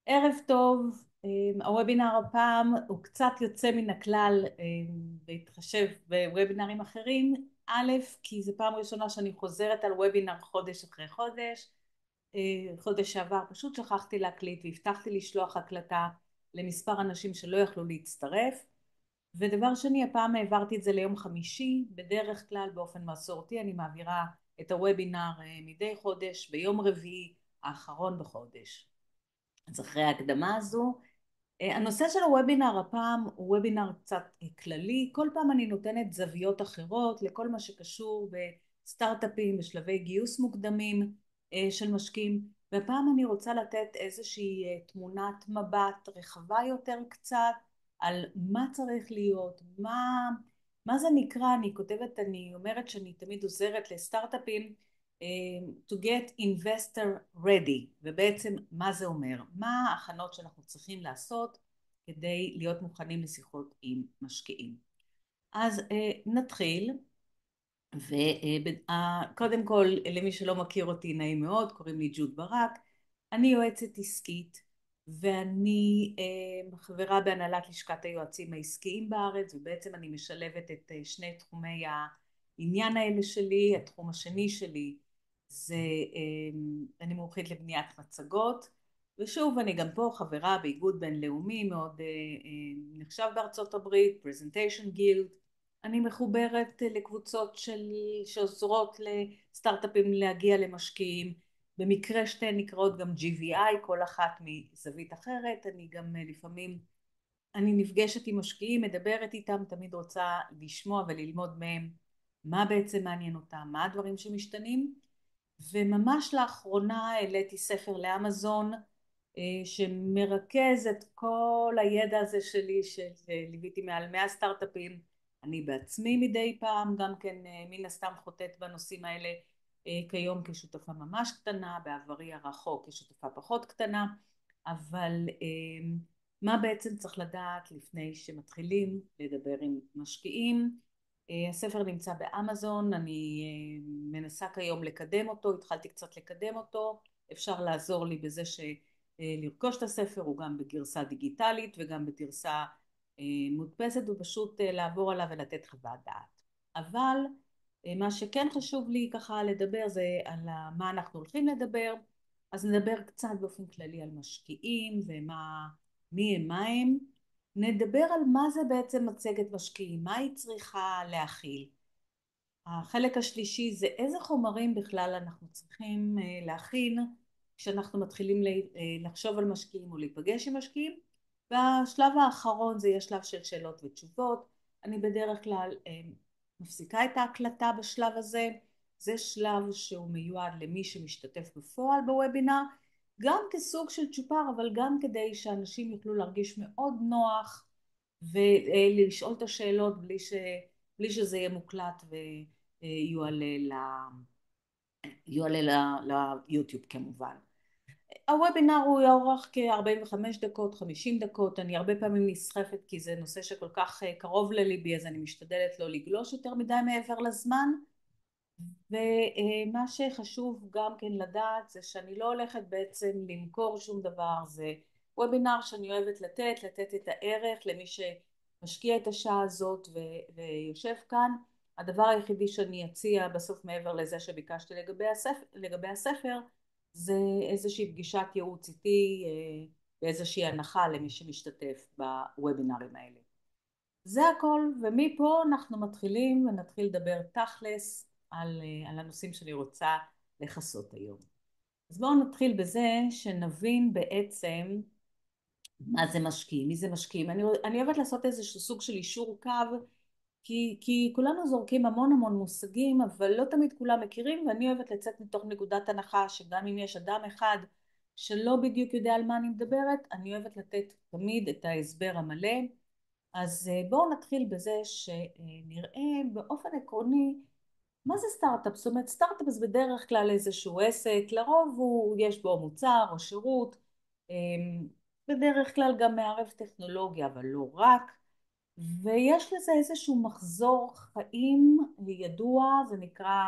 ערב טוב. הוובינר הפעם הוא קצת יוצא מן הכלל בהתחשב בוובינרים אחרים. א', כי זו פעם ראשונה שאני חוזרת על וובינר חודש אחרי חודש. חודש שעבר פשוט שכחתי להקליט והבטחתי לשלוח הקלטה למספר אנשים שלא יכלו להצטרף. ודבר שני, הפעם העברתי את זה ליום חמישי. בדרך כלל באופן מסורתי אני מעבירה את הוובינר מדי חודש ביום רביעי האחרון בחודש. אז אחרי ההקדמה הזו, הנושא של הוובינר הפעם הוא וובינר קצת כללי. כל פעם אני נותנת זוויות אחרות לכל מה שקשור בסטארט-אפים בשלבי גיוס מוקדמים של משקיעים, והפעם אני רוצה לתת איזושהי תמונת מבט רחבה יותר קצת על מה צריך להיות, מה זה נקרא. אני כותבת, אני אומרת שאני תמיד עוזרת לסטארט-אפים to get investor ready, ובעצם מה זה אומר, מה ההכנות שאנחנו צריכים לעשות כדי להיות מוכנים לשיחות עם משקיעים. אז נתחיל. וקודם כל, למי שלא מכיר אותי, נעים מאוד, קוראים לי ג'וד ברק. אני יועצת עסקית ואני חברה בהנהלת לשכת היועצים העסקיים בארץ, ובעצם אני משלבת את שני תחומי העניין האלה שלי. התחום השני שלי זה אני מומחית לבניית מצגות, ושוב אני גם פה חברה באיגוד בינלאומי מאוד נחשב בארצות הברית, Presentation Guild. אני מחוברת לקבוצות שעוזרות לסטארט-אפים להגיע למשקיעים. במקרה שתיהן נקראות גם GVI, כל אחת מזווית אחרת. אני גם לפעמים, אני נפגשת עם משקיעים, מדברת איתם, תמיד רוצה לשמוע וללמוד מהם מה בעצם מעניין אותם, מה הדברים שמשתנים. וממש לאחרונה העליתי ספר לאמזון שמרכז את כל הידע הזה שלי, שליוויתי מעל 100 סטארט-אפים. אני בעצמי מדי פעם גם כן מן הסתם חוטאת בנושאים האלה כיום כשותפה ממש קטנה, בעברי הרחוק כשותפה פחות קטנה. אבל מה בעצם צריך לדעת לפני שמתחילים לדבר עם משקיעים. הספר נמצא באמזון, אני מנסה כיום לקדם אותו, התחלתי קצת לקדם אותו. אפשר לעזור לי בזה לרכוש את הספר, הוא גם בגרסה דיגיטלית וגם בגרסה מודפסת, ופשוט לעבור עליו ולתת חוות דעת. אבל מה שכן חשוב לי ככה לדבר זה על מה אנחנו הולכים לדבר. אז נדבר קצת באופן כללי על משקיעים ומה, מי הם, מה הם. נדבר על מה זה בעצם מצגת משקיעים, מה היא צריכה להכיל. החלק השלישי זה איזה חומרים בכלל אנחנו צריכים להכין כשאנחנו מתחילים לחשוב על משקיעים או להיפגש עם משקיעים. והשלב האחרון זה יהיה שלב של שאלות ותשובות. אני בדרך כלל מפסיקה את ההקלטה בשלב הזה. זה שלב שהוא מיועד למי שמשתתף בפועל בוובינר, גם כסוג של צ'ופר, אבל גם כדי שאנשים יוכלו להרגיש מאוד נוח ולשאול את השאלות בלי שזה יהיה מוקלט ויועלה ליוטיוב כמובן. הוובינר הוא יאורך כ-45 דקות, 50 דקות. אני הרבה פעמים נסחפת כי זה נושא שכל כך קרוב לליבי, אז אני משתדלת לא לגלוש יותר מדי מעבר לזמן. ומה שחשוב גם כן לדעת זה שאני לא הולכת בעצם למכור שום דבר. זה וובינר שאני אוהבת לתת את הערך למי שמשקיע את השעה הזאת ויושב כאן. הדבר היחידי שאני אציע בסוף מעבר לזה שביקשתי לגבי הספר זה איזושהי פגישת ייעוץ איתי ואיזושהי הנחה למי שמשתתף בוובינרים האלה. זה הכל, ומפה אנחנו מתחילים ונתחיל לדבר תכלס על הנושאים שאני רוצה לחסות היום. אז בואו נתחיל בזה שנבין בעצם מה זה משקיעים, מי זה משקיעים. אני אוהבת לעשות איזשהו סוג של אישור קו, כי כולנו זורקים המון מושגים, אבל לא תמיד כולם מכירים, ואני אוהבת לצאת מתוך נקודת הנחה שגם אם יש אדם אחד שלא בדיוק יודע על מה אני מדברת, אני אוהבת לתת תמיד את ההסבר המלא. אז בואו נתחיל בזה שנראה באופן עקרוני מה זה סטארט-אפ. זאת אומרת, סטארט-אפ זה בדרך כלל איזשהו עסק, לרוב יש בו מוצר או שירות, בדרך כלל גם מערב טכנולוגיה, אבל לא רק. ויש לזה איזשהו מחזור חיים ידוע, זה נקרא,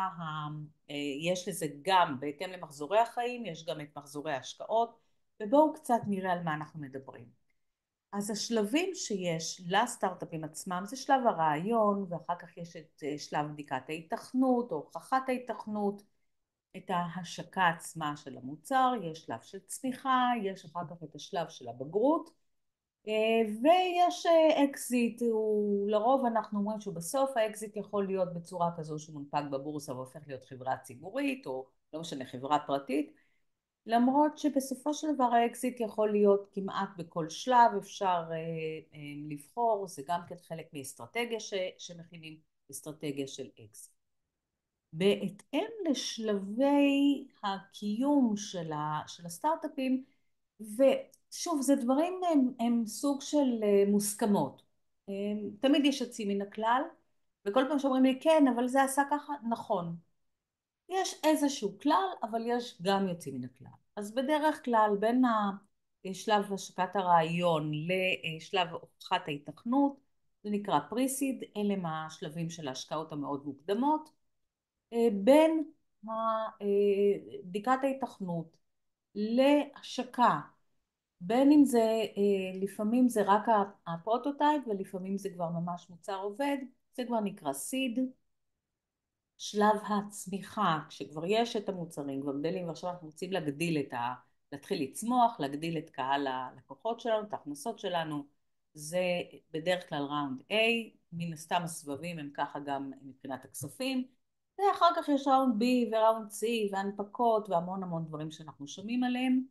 יש לזה גם, בהתאם למחזורי החיים, יש גם את מחזורי ההשקעות, ובואו קצת נראה על מה אנחנו מדברים. אז השלבים שיש לסטארט-אפים עצמם זה שלב הרעיון, ואחר כך יש את שלב בדיקת ההיתכנות או הוכחת ההיתכנות, את ההשקה עצמה של המוצר, יש שלב של צמיחה, יש אחר כך את השלב של הבגרות, ויש אקזיט. הוא לרוב אנחנו אומרים שבסוף האקזיט יכול להיות בצורה כזו שהוא מונפק בבורסה והופך להיות חברה ציבורית או לא משנה חברה פרטית, למרות שבסופו של דבר האקזיט יכול להיות כמעט בכל שלב, אפשר לבחור, זה גם כן חלק מאסטרטגיה שמכינים, אסטרטגיה של אקזיט. בהתאם לשלבי הקיום של הסטארט-אפים, ושוב זה דברים הם סוג של מוסכמות, תמיד יש יוצאים מן הכלל, וכל פעם שאומרים לי כן אבל זה עשה ככה, נכון, יש איזשהו כלל אבל יש גם יוצאים מן הכלל. אז בדרך כלל בין שלב השקת הרעיון לשלב הוכחת ההיתכנות זה נקרא פריסיד, אלה הם השלבים של ההשקעות המאוד מוקדמות. בין בדיקת ההיתכנות להשקה, בין אם זה לפעמים זה רק הפרוטוטייפ ולפעמים זה כבר ממש מוצר עובד, זה כבר נקרא סיד. שלב הצמיחה, כשכבר יש את המוצרים כבר גדלים ועכשיו אנחנו רוצים להתחיל לצמוח, להגדיל את קהל הלקוחות שלנו, את ההכנסות שלנו, זה בדרך כלל ראונד A, מן הסתם הסבבים הם ככה גם מבחינת הכספים, ואחר כך יש ראונד B וראונד C והנפקות והמון המון דברים שאנחנו שומעים עליהם.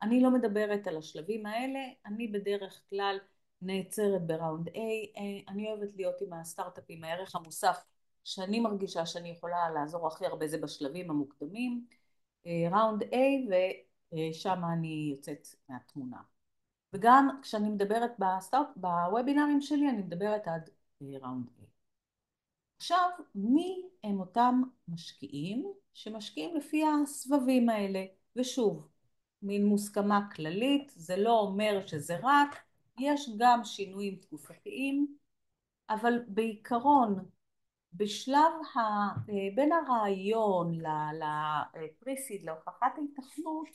אני לא מדברת על השלבים האלה, אני בדרך כלל נעצרת בראונד A. אני אוהבת להיות עם הסטארט-אפים, הערך המוסף שאני מרגישה שאני יכולה לעזור הכי הרבה זה בשלבים המוקדמים, ראונד A, ושם אני יוצאת מהתמונה. וגם כשאני מדברת בוובינרים שלי אני מדברת עד ראונד A. עכשיו, מי הם אותם משקיעים שמשקיעים לפי הסבבים האלה? ושוב, מין מוסכמה כללית, זה לא אומר שזה רק, יש גם שינויים תקופתיים, אבל בעיקרון בשלב בין הרעיון לפריסיד להוכחת ההיתכנות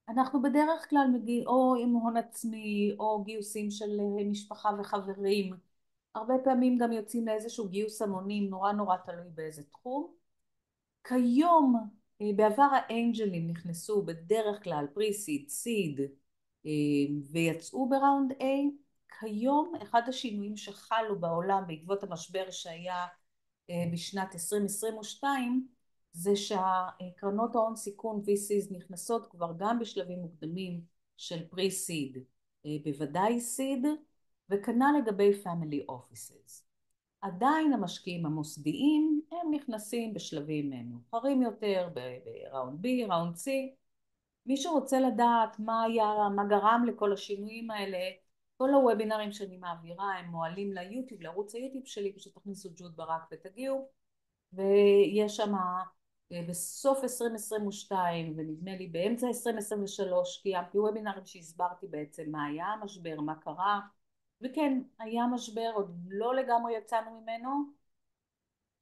אנחנו בדרך כלל מגיעים או עם הון עצמי או גיוסים של משפחה וחברים, הרבה פעמים גם יוצאים לאיזשהו גיוס המונים, נורא נורא תלוי באיזה תחום. כיום בעבר האנג'לים נכנסו בדרך כלל פריסיד, סיד ויצאו בראונד A. כיום אחד השינויים שחלו בעולם בעקבות המשבר שהיה בשנת 2022 זה שהקרנות ההון סיכון VCs נכנסות כבר גם בשלבים מוקדמים של פרי-סיד, בוודאי סיד, וכנ"ל לגבי family offices. עדיין המשקיעים המוסדיים הם נכנסים בשלבים מאוחרים יותר, בראונד B, ראונד C. מישהו רוצה לדעת מה גרם לכל השינויים האלה, כל הוובינרים שאני מעבירה הם מועלים ליוטיוב, לערוץ היוטיוב שלי, פשוט תכניסו ג'וד ברק ותגיעו, ויש שם בסוף 2022 ונדמה לי באמצע 2023 קיימתי וובינרים שהסברתי בעצם מה היה המשבר, מה קרה, וכן היה משבר, עוד לא לגמרי יצאנו ממנו,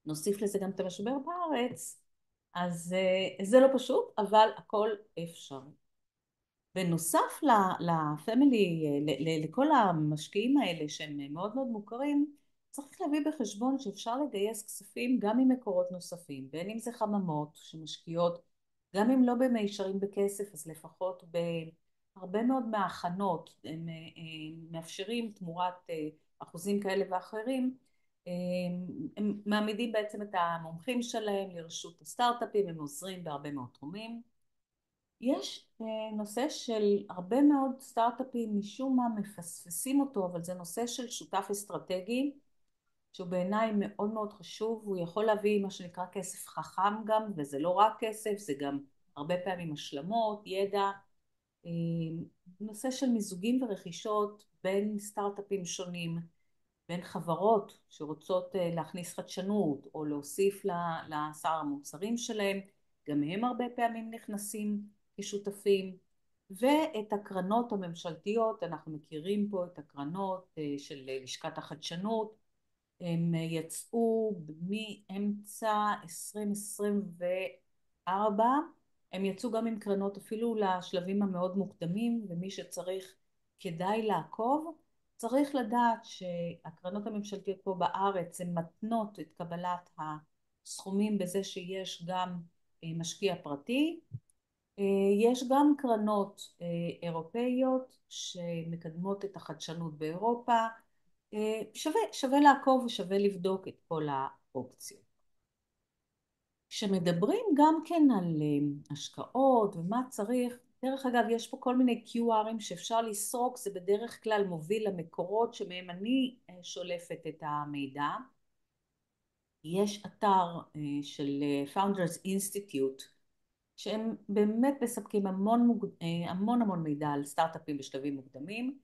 נוסיף לזה גם את המשבר בארץ, אז זה לא פשוט אבל הכל אפשרי. בנוסף לפמילי, לכל המשקיעים האלה שהם מאוד מאוד מוכרים, צריך להביא בחשבון שאפשר לגייס כספים גם ממקורות נוספים, בין אם זה חממות שמשקיעות, גם אם לא במישרין בכסף, אז לפחות בהרבה מאוד מההכנות, הם מאפשרים תמורת אחוזים כאלה ואחרים, הם מעמידים בעצם את המומחים שלהם לרשות הסטארט-אפים, הם עוזרים בהרבה מאוד תחומים. יש נושא של הרבה מאוד סטארט-אפים משום מה מפספסים אותו, אבל זה נושא של שותף אסטרטגי שהוא בעיניי מאוד מאוד חשוב, הוא יכול להביא מה שנקרא כסף חכם גם, וזה לא רק כסף, זה גם הרבה פעמים השלמות, ידע, נושא של מיזוגים ורכישות בין סטארט-אפים שונים, בין חברות שרוצות להכניס חדשנות או להוסיף לשר המוצרים שלהם, גם הם הרבה פעמים נכנסים כשותפים, ואת הקרנות הממשלתיות, אנחנו מכירים פה את הקרנות של לשכת החדשנות, הם יצאו מאמצע 2024, הם יצאו גם עם קרנות אפילו לשלבים המאוד מוקדמים, ומי שצריך כדאי לעקוב. צריך לדעת שהקרנות הממשלתיות פה בארץ הן מתנות את קבלת הסכומים בזה שיש גם משקיע פרטי. יש גם קרנות אירופאיות שמקדמות את החדשנות באירופה. שווה לעקוב ושווה לבדוק את כל האופציות. כשמדברים גם כן על השקעות ומה צריך, דרך אגב יש פה כל מיני QR'ים שאפשר לסרוק, זה בדרך כלל מוביל למקורות שמהם אני שולפת את המידע. יש אתר של Founders Institute שהם באמת מספקים המון מידע על סטארט-אפים בשלבים מוקדמים,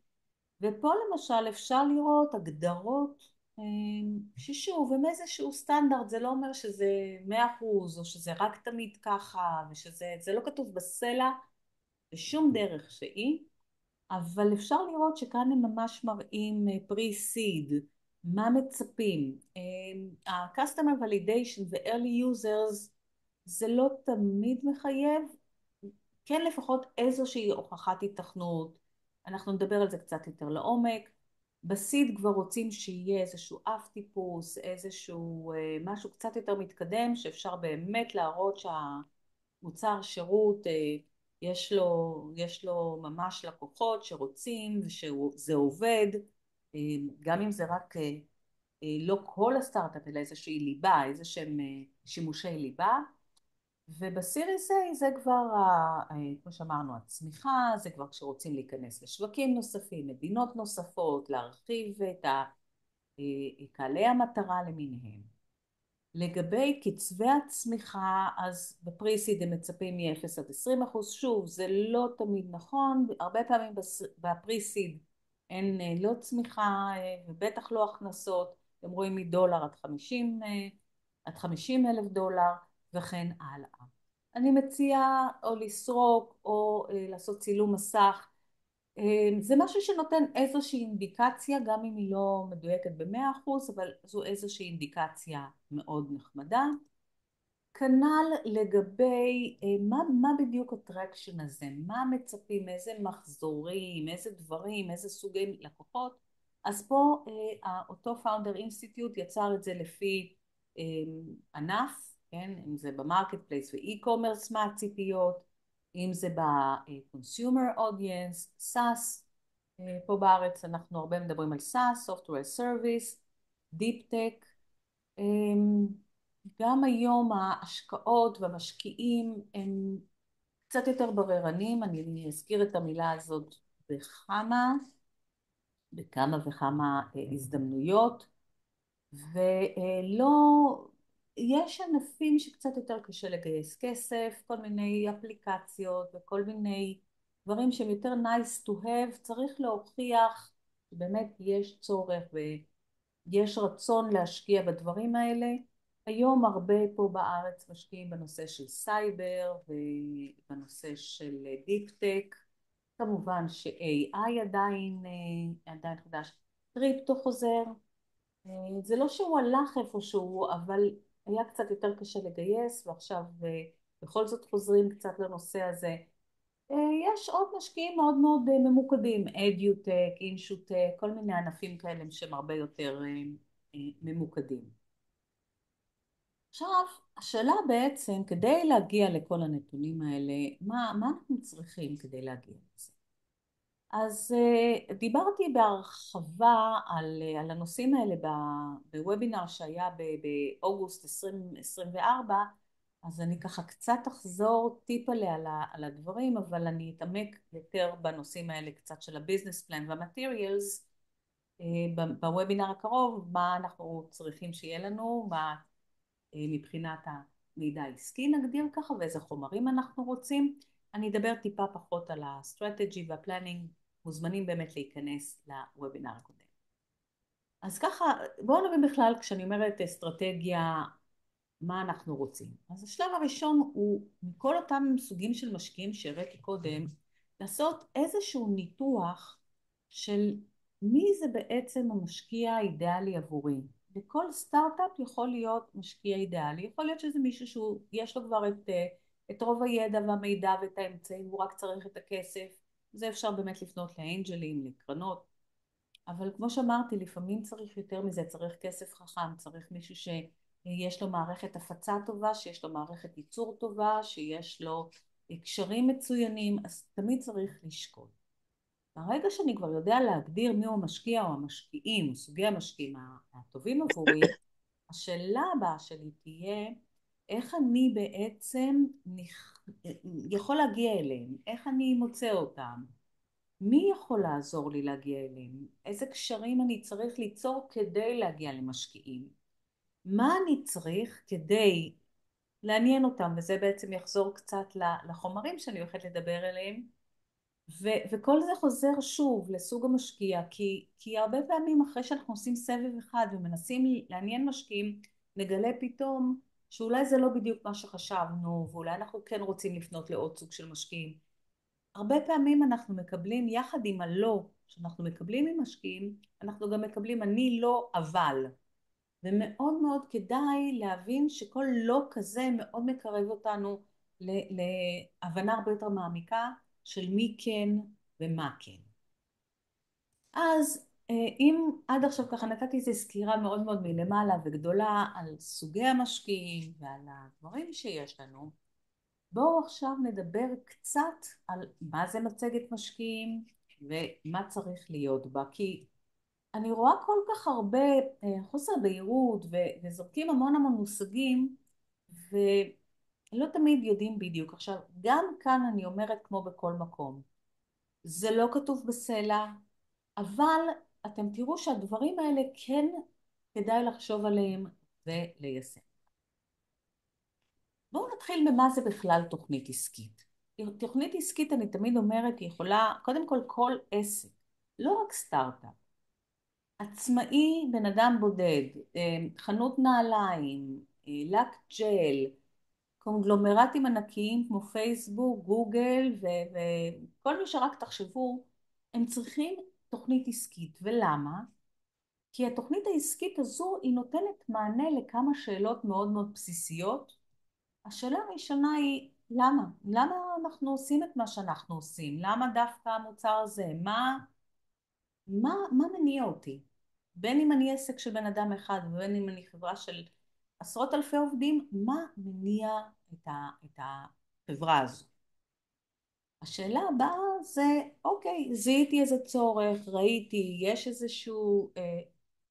ופה למשל אפשר לראות הגדרות ששוב הם איזשהו סטנדרט, זה לא אומר שזה 100% או שזה רק תמיד ככה, ושזה לא כתוב בסלע בשום דרך שהיא, אבל אפשר לראות שכאן הם ממש מראים pre-seed, מה מצפים. ה-customer validation ו-early users זה לא תמיד מחייב, כן לפחות איזושהי הוכחת התכנות, אנחנו נדבר על זה קצת יותר לעומק. בסיד כבר רוצים שיהיה איזשהו אף טיפוס, איזשהו משהו קצת יותר מתקדם, שאפשר באמת להראות שהמוצר שירות יש לו ממש לקוחות שרוצים ושזה עובד, גם אם זה רק לא כל הסטארט-אפ אלא איזושהי ליבה, איזה שהם שימושי ליבה. ובסיריס A זה כבר, כמו שאמרנו, הצמיחה, זה כבר כשרוצים להיכנס לשווקים נוספים, מדינות נוספות, להרחיב את קהלי המטרה למיניהם. לגבי קצבי הצמיחה, אז בפריסיד הם מצפים מ-0 עד 20%, שוב, זה לא תמיד נכון, הרבה פעמים בפריסיד אין לא צמיחה ובטח לא הכנסות, אתם רואים מדולר עד 50 אלף דולר וכן הלאה. אני מציעה או לסרוק או לעשות צילום מסך, זה משהו שנותן איזושהי אינדיקציה, גם אם היא לא מדויקת ב100%, אבל זו איזושהי אינדיקציה מאוד נחמדה. כנ"ל לגבי מה בדיוק הטרקשן הזה, מה מצפים, איזה מחזורים, איזה דברים, איזה סוגי לקוחות. אז פה אותו פאונדר אינסטיטוט יצר את זה לפי ענף, כן? אם זה במרקט פלייס ואי-קומרס, מה הציפיות, אם זה ב-consumer audience, SaaS, פה בארץ אנחנו הרבה מדברים על SaaS, Software Service, Deep Tech, גם היום ההשקעות והמשקיעים הם קצת יותר בררנים, אני אזכיר את המילה הזאת בכמה וכמה הזדמנויות, ולא, יש ענפים שקצת יותר קשה לגייס כסף, כל מיני אפליקציות וכל מיני דברים שהם יותר nice to have, צריך להוכיח שבאמת יש צורך ויש רצון להשקיע בדברים האלה. היום הרבה פה בארץ משקיעים בנושא של סייבר ובנושא של דיפ טק, כמובן ש-AI עדיין חדש, קריפטו חוזר, זה לא שהוא הלך איפשהו, אבל היה קצת יותר קשה לגייס, ועכשיו בכל זאת חוזרים קצת לנושא הזה. יש עוד משקיעים מאוד מאוד ממוקדים, אדיוטק, אינשוטק, כל מיני ענפים כאלה שהם הרבה יותר ממוקדים. עכשיו, השאלה בעצם, כדי להגיע לכל הנתונים האלה, מה אנחנו צריכים כדי להגיע לזה? אז דיברתי בהרחבה על הנושאים האלה בוובינר שהיה באוגוסט 2024, אז אני ככה קצת אחזור טיפה על הדברים, אבל אני אתעמק יותר בנושאים האלה קצת של הביזנס פלן והמטריאלס בוובינר הקרוב, מה אנחנו צריכים שיהיה לנו, מה מבחינת המידע העסקי נגדיר ככה, ואיזה חומרים אנחנו רוצים. אני אדבר טיפה פחות על הסטרטג'י והפלנינג, מוזמנים באמת להיכנס לוובינר הקודם. אז ככה, בואו נבין בכלל, כשאני אומרת אסטרטגיה, מה אנחנו רוצים. אז השלב הראשון הוא, מכל אותם סוגים של משקיעים שהראיתי קודם, לעשות איזשהו ניתוח של מי זה בעצם המשקיע האידיאלי עבורי. לכל סטארט-אפ יכול להיות משקיע אידיאלי, יכול להיות שזה מישהו שיש לו כבר את את רוב הידע והמידע ואת האמצעים, הוא רק צריך את הכסף. זה אפשר באמת לפנות לאנג'לים, לקרנות, אבל כמו שאמרתי, לפעמים צריך יותר מזה, צריך כסף חכם, צריך מישהו שיש לו מערכת הפצה טובה, שיש לו מערכת ייצור טובה, שיש לו קשרים מצוינים, אז תמיד צריך לשקול. ברגע שאני כבר יודע להגדיר מיהו המשקיע או המשקיעים, או סוגי המשקיעים הטובים עבורי, השאלה הבאה שלי תהיה, איך אני בעצם יכול להגיע אליהם? איך אני מוצא אותם? מי יכול לעזור לי להגיע אליהם? איזה קשרים אני צריך ליצור כדי להגיע למשקיעים? מה אני צריך כדי לעניין אותם? וזה בעצם יחזור קצת לחומרים שאני הולכת לדבר עליהם. וכל זה חוזר שוב לסוג המשקיע, כי הרבה פעמים אחרי שאנחנו עושים סבב אחד ומנסים לעניין משקיעים, נגלה פתאום שאולי זה לא בדיוק מה שחשבנו, ואולי אנחנו כן רוצים לפנות לעוד סוג של משקיעים. הרבה פעמים אנחנו מקבלים יחד עם הלא שאנחנו מקבלים ממשקיעים, אנחנו גם מקבלים אני לא אבל, ומאוד מאוד כדאי להבין שכל לא כזה מאוד מקרב אותנו להבנה הרבה יותר מעמיקה של מי כן ומה כן. אז אם עד עכשיו ככה נתתי איזו סקירה מאוד מאוד מלמעלה וגדולה על סוגי המשקיעים ועל הדברים שיש לנו, בואו עכשיו נדבר קצת על מה זה מצגת משקיעים ומה צריך להיות בה, כי אני רואה כל כך הרבה חוסר בהירות וזורקים המון המון מושגים ולא תמיד יודעים בדיוק. עכשיו, גם כאן אני אומרת כמו בכל מקום, זה לא כתוב בסלע, אבל אתם תראו שהדברים האלה כן כדאי לחשוב עליהם וליישם. בואו נתחיל במה זה בכלל תוכנית עסקית. תוכנית עסקית, אני תמיד אומרת, היא יכולה, קודם כל עסק, לא רק סטארט-אפ. עצמאי, בן אדם בודד, חנות נעליים, לק ג'ל, קונגלומרטים ענקיים כמו פייסבוק, גוגל וכל מי שרק תחשבו, הם צריכים תוכנית עסקית. ולמה? כי התוכנית העסקית הזו היא נותנת מענה לכמה שאלות מאוד מאוד בסיסיות. השאלה הראשונה היא למה? למה אנחנו עושים את מה שאנחנו עושים? למה דווקא המוצר הזה? מה מניע אותי? בין אם אני עסק של בן אדם אחד ובין אם אני חברה של עשרות אלפי עובדים, מה מניע את החברה הזו? השאלה הבאה זה, אוקיי, זיהיתי איזה צורך, ראיתי, יש איזשהו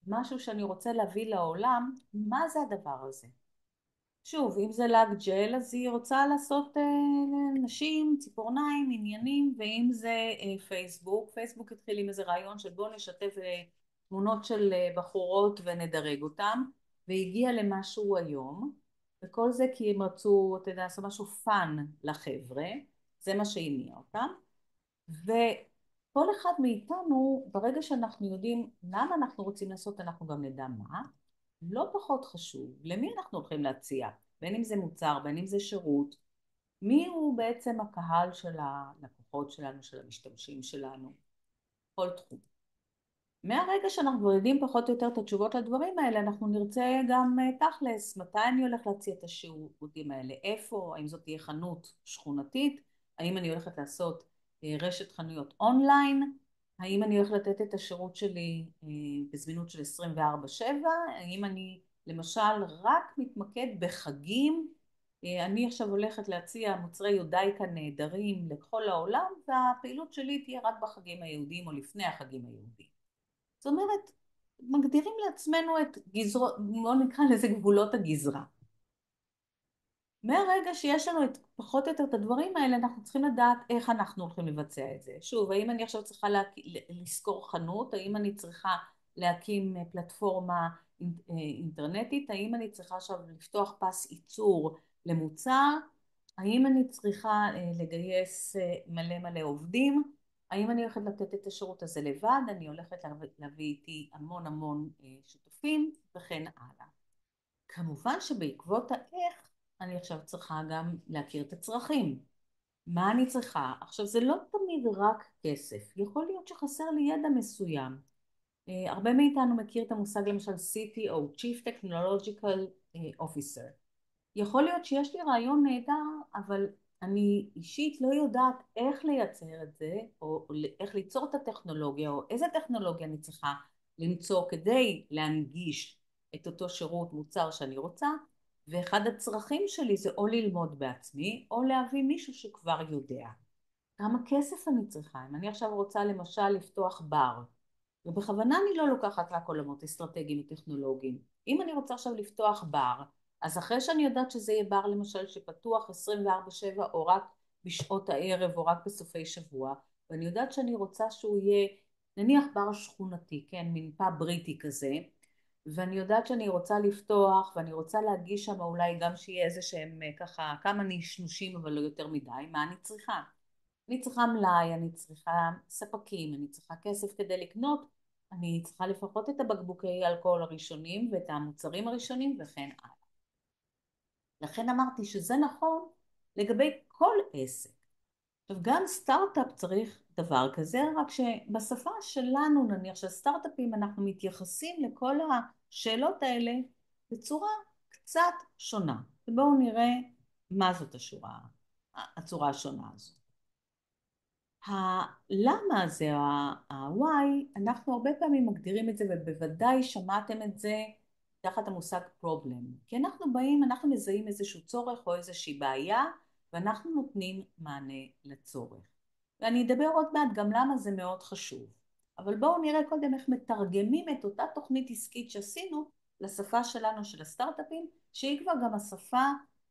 משהו שאני רוצה להביא לעולם, מה זה הדבר הזה? שוב, אם זה לק ג'ל, אז היא רוצה לעשות נשים, ציפורניים, עניינים, ואם זה פייסבוק, פייסבוק התחיל עם איזה רעיון של בוא נשתף תמונות של בחורות ונדרג אותם, והגיע למשהו היום, וכל זה כי הם רצו, אתה יודע, לעשות משהו פאן לחבר'ה, זה מה שהניע אותם, וכל אחד מאיתנו, ברגע שאנחנו יודעים למה אנחנו רוצים לעשות, אנחנו גם נדע מה, לא פחות חשוב, למי אנחנו הולכים להציע, בין אם זה מוצר, בין אם זה שירות, מי הוא בעצם הקהל של הלקוחות שלנו, של המשתמשים שלנו, כל תחום. מהרגע שאנחנו כבר יודעים פחות או יותר את התשובות לדברים האלה, אנחנו נרצה גם תכלס, מתי אני הולך להציע את השירותים האלה, איפה, האם זאת תהיה חנות שכונתית, האם אני הולכת לעשות רשת חנויות אונליין, האם אני הולכת לתת את השירות שלי בזמינות של 24/7, האם אני למשל רק מתמקד בחגים, אני עכשיו הולכת להציע מוצרי יודאיקה נהדרים לכל העולם, והפעילות שלי תהיה רק בחגים היהודיים או לפני החגים היהודיים. זאת אומרת, מגדירים לעצמנו את גזרות, בואו נקרא לזה גבולות הגזרה. מהרגע שיש לנו פחות או יותר את הדברים האלה, אנחנו צריכים לדעת איך אנחנו הולכים לבצע את זה. שוב, האם אני עכשיו צריכה לשכור חנות, האם אני צריכה להקים פלטפורמה אינטרנטית, האם אני צריכה עכשיו לפתוח פס ייצור למוצר, האם אני צריכה לגייס מלא מלא עובדים, האם אני הולכת לתת את השירות הזה לבד, אני הולכת להביא איתי המון המון שותפים וכן הלאה. כמובן שבעקבות האיך אני עכשיו צריכה גם להכיר את הצרכים. מה אני צריכה? עכשיו זה לא תמיד רק כסף, יכול להיות שחסר לי ידע מסוים. הרבה מאיתנו מכיר את המושג למשל CTO, Chief Technological Officer. יכול להיות שיש לי רעיון נהדר, אבל אני אישית לא יודעת איך לייצר את זה, או איך ליצור את הטכנולוגיה, או איזה טכנולוגיה אני צריכה למצוא כדי להנגיש את אותו שירות מוצר שאני רוצה, ואחד הצרכים שלי זה או ללמוד בעצמי, או להביא מישהו שכבר יודע. כמה כסף אני צריכה? אם אני עכשיו רוצה למשל לפתוח בר, ובכוונה אני לא לוקחת רק עולמות אסטרטגיים וטכנולוגיים. אם אני רוצה עכשיו לפתוח בר, אז אחרי שאני יודעת שזה יהיה בר למשל שפתוח 24/7 או רק בשעות הערב או רק בסופי שבוע, ואני יודעת שאני רוצה שהוא יהיה נניח בר שכונתי, כן, מין פאב בריטי כזה, ואני יודעת שאני רוצה לפתוח ואני רוצה להגיש שם אולי גם שיהיה איזה שהם ככה כמה נשנושים אבל לא יותר מדי, מה אני צריכה? אני צריכה מלאי, אני צריכה ספקים, אני צריכה כסף כדי לקנות, אני צריכה לפחות את הבקבוקי אלכוהול הראשונים ואת המוצרים הראשונים וכן הלאה. לכן אמרתי שזה נכון לגבי כל עסק. עכשיו גם סטארט-אפ צריך דבר כזה, רק שבשפה שלנו נניח של סטארט-אפים אנחנו מתייחסים לכל השאלות האלה בצורה קצת שונה. ובואו נראה מה זאת הצורה השונה הזו. הלמה הזה, ה-why, אנחנו הרבה פעמים מגדירים את זה, ובוודאי שמעתם את זה תחת המושג problem. כי אנחנו באים, אנחנו מזהים איזשהו צורך או איזושהי בעיה, ואנחנו נותנים מענה לצורך. ואני אדבר עוד מעט גם למה זה מאוד חשוב. אבל בואו נראה קודם איך מתרגמים את אותה תוכנית עסקית שעשינו לשפה שלנו, של הסטארט-אפים, שהיא כבר גם השפה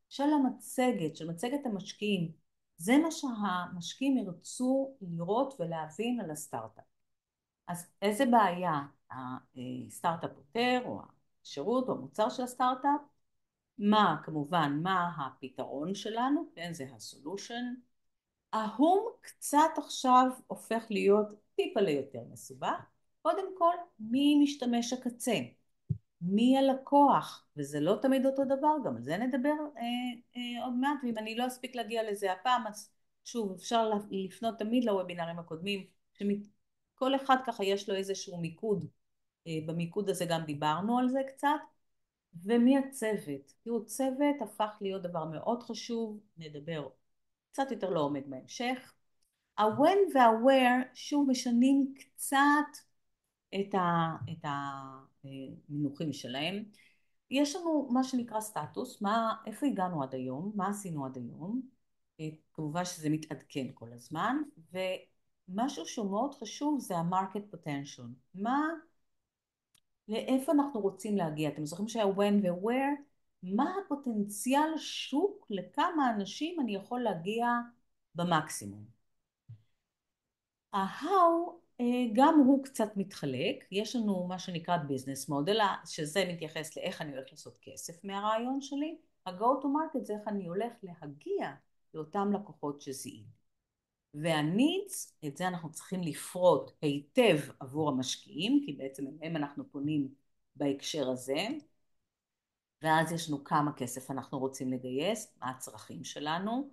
של המצגת, של מצגת המשקיעים. זה מה שהמשקיעים ירצו לראות ולהבין על הסטארט-אפ. אז איזה בעיה הסטארט-אפ פותר, או השירות או המוצר של הסטארט-אפ? מה, כמובן, מה הפתרון שלנו, כן, זה הסולושן. ההום קצת עכשיו הופך להיות טיפה ליותר מסובך. קודם כל, מי משתמש הקצה? מי הלקוח? וזה לא תמיד אותו דבר, גם על זה נדבר עוד מעט, ואם אני לא אספיק להגיע לזה הפעם, אז שוב, אפשר לפנות תמיד לוובינרים הקודמים, שכל אחד ככה יש לו איזשהו מיקוד, במיקוד הזה גם דיברנו על זה קצת, ומי הצוות? תראו, צוות הפך להיות דבר מאוד חשוב, נדבר קצת יותר לעומק בהמשך. ה-when וה-where שוב משנים קצת את המינוחים שלהם. יש לנו מה שנקרא סטטוס, איפה הגענו עד היום, מה עשינו עד היום, כמובן שזה מתעדכן כל הזמן, ומשהו שהוא מאוד חשוב זה ה-market potential, לאיפה אנחנו רוצים להגיע, אתם זוכרים שהיה when ו-where, מה הפוטנציאל שוק לכמה אנשים אני יכול להגיע במקסימום. ה-how גם הוא קצת מתחלק, יש לנו מה שנקרא business model, שזה מתייחס לאיך אני הולך לעשות כסף מהרעיון שלי, ה-go to market זה איך אני הולך להגיע לאותם לקוחות שזיהיתי. וה-needs, את זה אנחנו צריכים לפרוט היטב עבור המשקיעים, כי בעצם הם אנחנו פונים בהקשר הזה, ואז יש לנו כמה כסף אנחנו רוצים לגייס, מה הצרכים שלנו,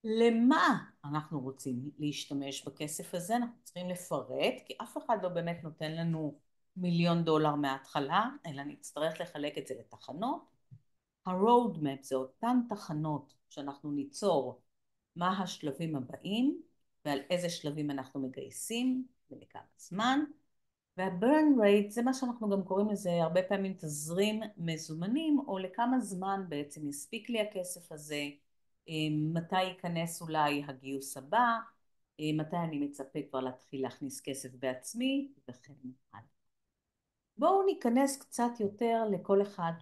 למה אנחנו רוצים להשתמש בכסף הזה, אנחנו צריכים לפרט, כי אף אחד לא באמת נותן לנו $1,000,000 מההתחלה, אלא נצטרך לחלק את זה לתחנות. ה-road map זה אותן תחנות שאנחנו ניצור מה השלבים הבאים, ועל איזה שלבים אנחנו מגייסים, ולכמה זמן. וה-burn rate זה מה שאנחנו גם קוראים לזה הרבה פעמים תזרים מזומנים, או לכמה זמן בעצם יספיק לי הכסף הזה, מתי ייכנס אולי הגיוס הבא, מתי אני מצפה כבר להתחיל להכניס כסף בעצמי וכן הלאה. בואו ניכנס קצת יותר לכל אחד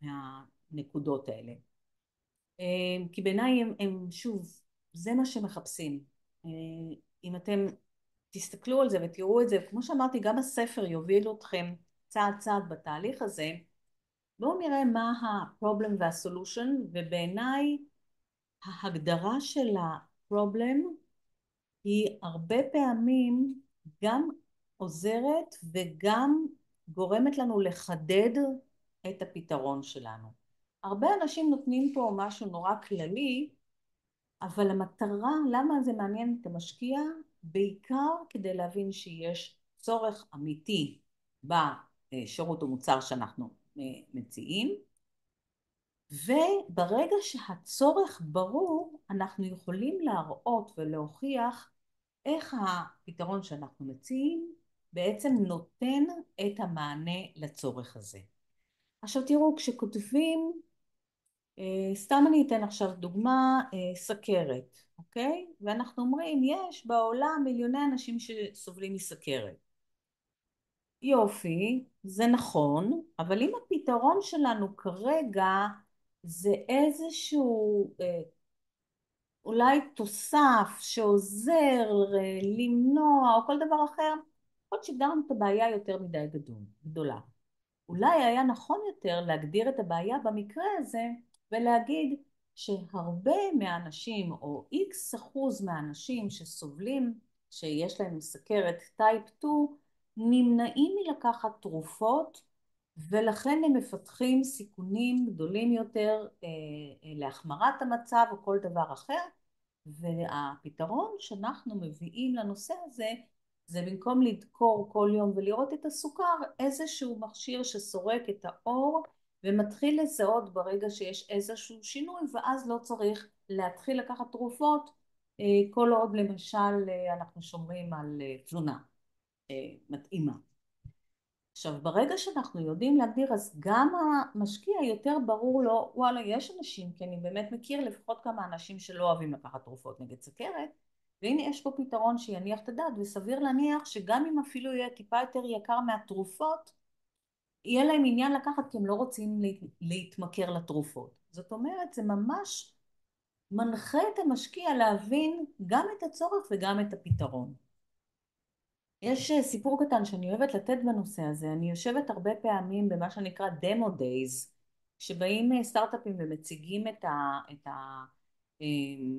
מהנקודות האלה. כי בעיניי הם שוב, זה מה שמחפשים. אם אתם תסתכלו על זה ותראו את זה, כמו שאמרתי, גם הספר יוביל אתכם צעד צעד בתהליך הזה. בואו נראה מה ה-problem וה-solution, ובעיניי ההגדרה של ה-problem היא הרבה פעמים גם עוזרת וגם גורמת לנו לחדד את הפתרון שלנו. הרבה אנשים נותנים פה משהו נורא כללי, אבל המטרה, למה זה מעניין את המשקיע? בעיקר כדי להבין שיש צורך אמיתי בשירות או מוצר שאנחנו מציעים, וברגע שהצורך ברור, אנחנו יכולים להראות ולהוכיח איך הפתרון שאנחנו מציעים בעצם נותן את המענה לצורך הזה. עכשיו תראו, כשכותבים, סתם אני אתן עכשיו דוגמה, סכרת, אוקיי? ואנחנו אומרים, יש בעולם מיליוני אנשים שסובלים מסכרת. יופי, זה נכון, אבל אם הפתרון שלנו כרגע זה איזשהו אולי תוסף שעוזר למנוע או כל דבר אחר, יכול להיות שהגדרנו את הבעיה יותר מדי גדולה. אולי היה נכון יותר להגדיר את הבעיה במקרה הזה ולהגיד שהרבה מהאנשים או איקס אחוז מהאנשים שסובלים, שיש להם סכרת טייפ 2, נמנעים מלקחת תרופות ולכן הם מפתחים סיכונים גדולים יותר להחמרת המצב או כל דבר אחר, והפתרון שאנחנו מביאים לנושא הזה זה במקום לדקור כל יום ולראות את הסוכר, איזשהו מכשיר שסורק את האור ומתחיל לזהות ברגע שיש איזשהו שינוי, ואז לא צריך להתחיל לקחת תרופות כל עוד למשל אנחנו שומרים על תזונה מתאימה. עכשיו ברגע שאנחנו יודעים להגדיר, אז גם המשקיע יותר ברור לו, וואלה יש אנשים, כי אני באמת מכיר לפחות כמה אנשים שלא אוהבים לקחת תרופות נגד סכרת, והנה יש פה פתרון שיניח את הדעת, וסביר להניח שגם אם אפילו יהיה טיפה יותר יקר מהתרופות, יהיה להם עניין לקחת כי הם לא רוצים להתמכר לתרופות. זאת אומרת זה ממש מנחה את המשקיע להבין גם את הצורך וגם את הפתרון. יש סיפור קטן שאני אוהבת לתת בנושא הזה. אני יושבת הרבה פעמים במה שנקרא דמו דייז, שבאים סטארט-אפים ומציגים אה,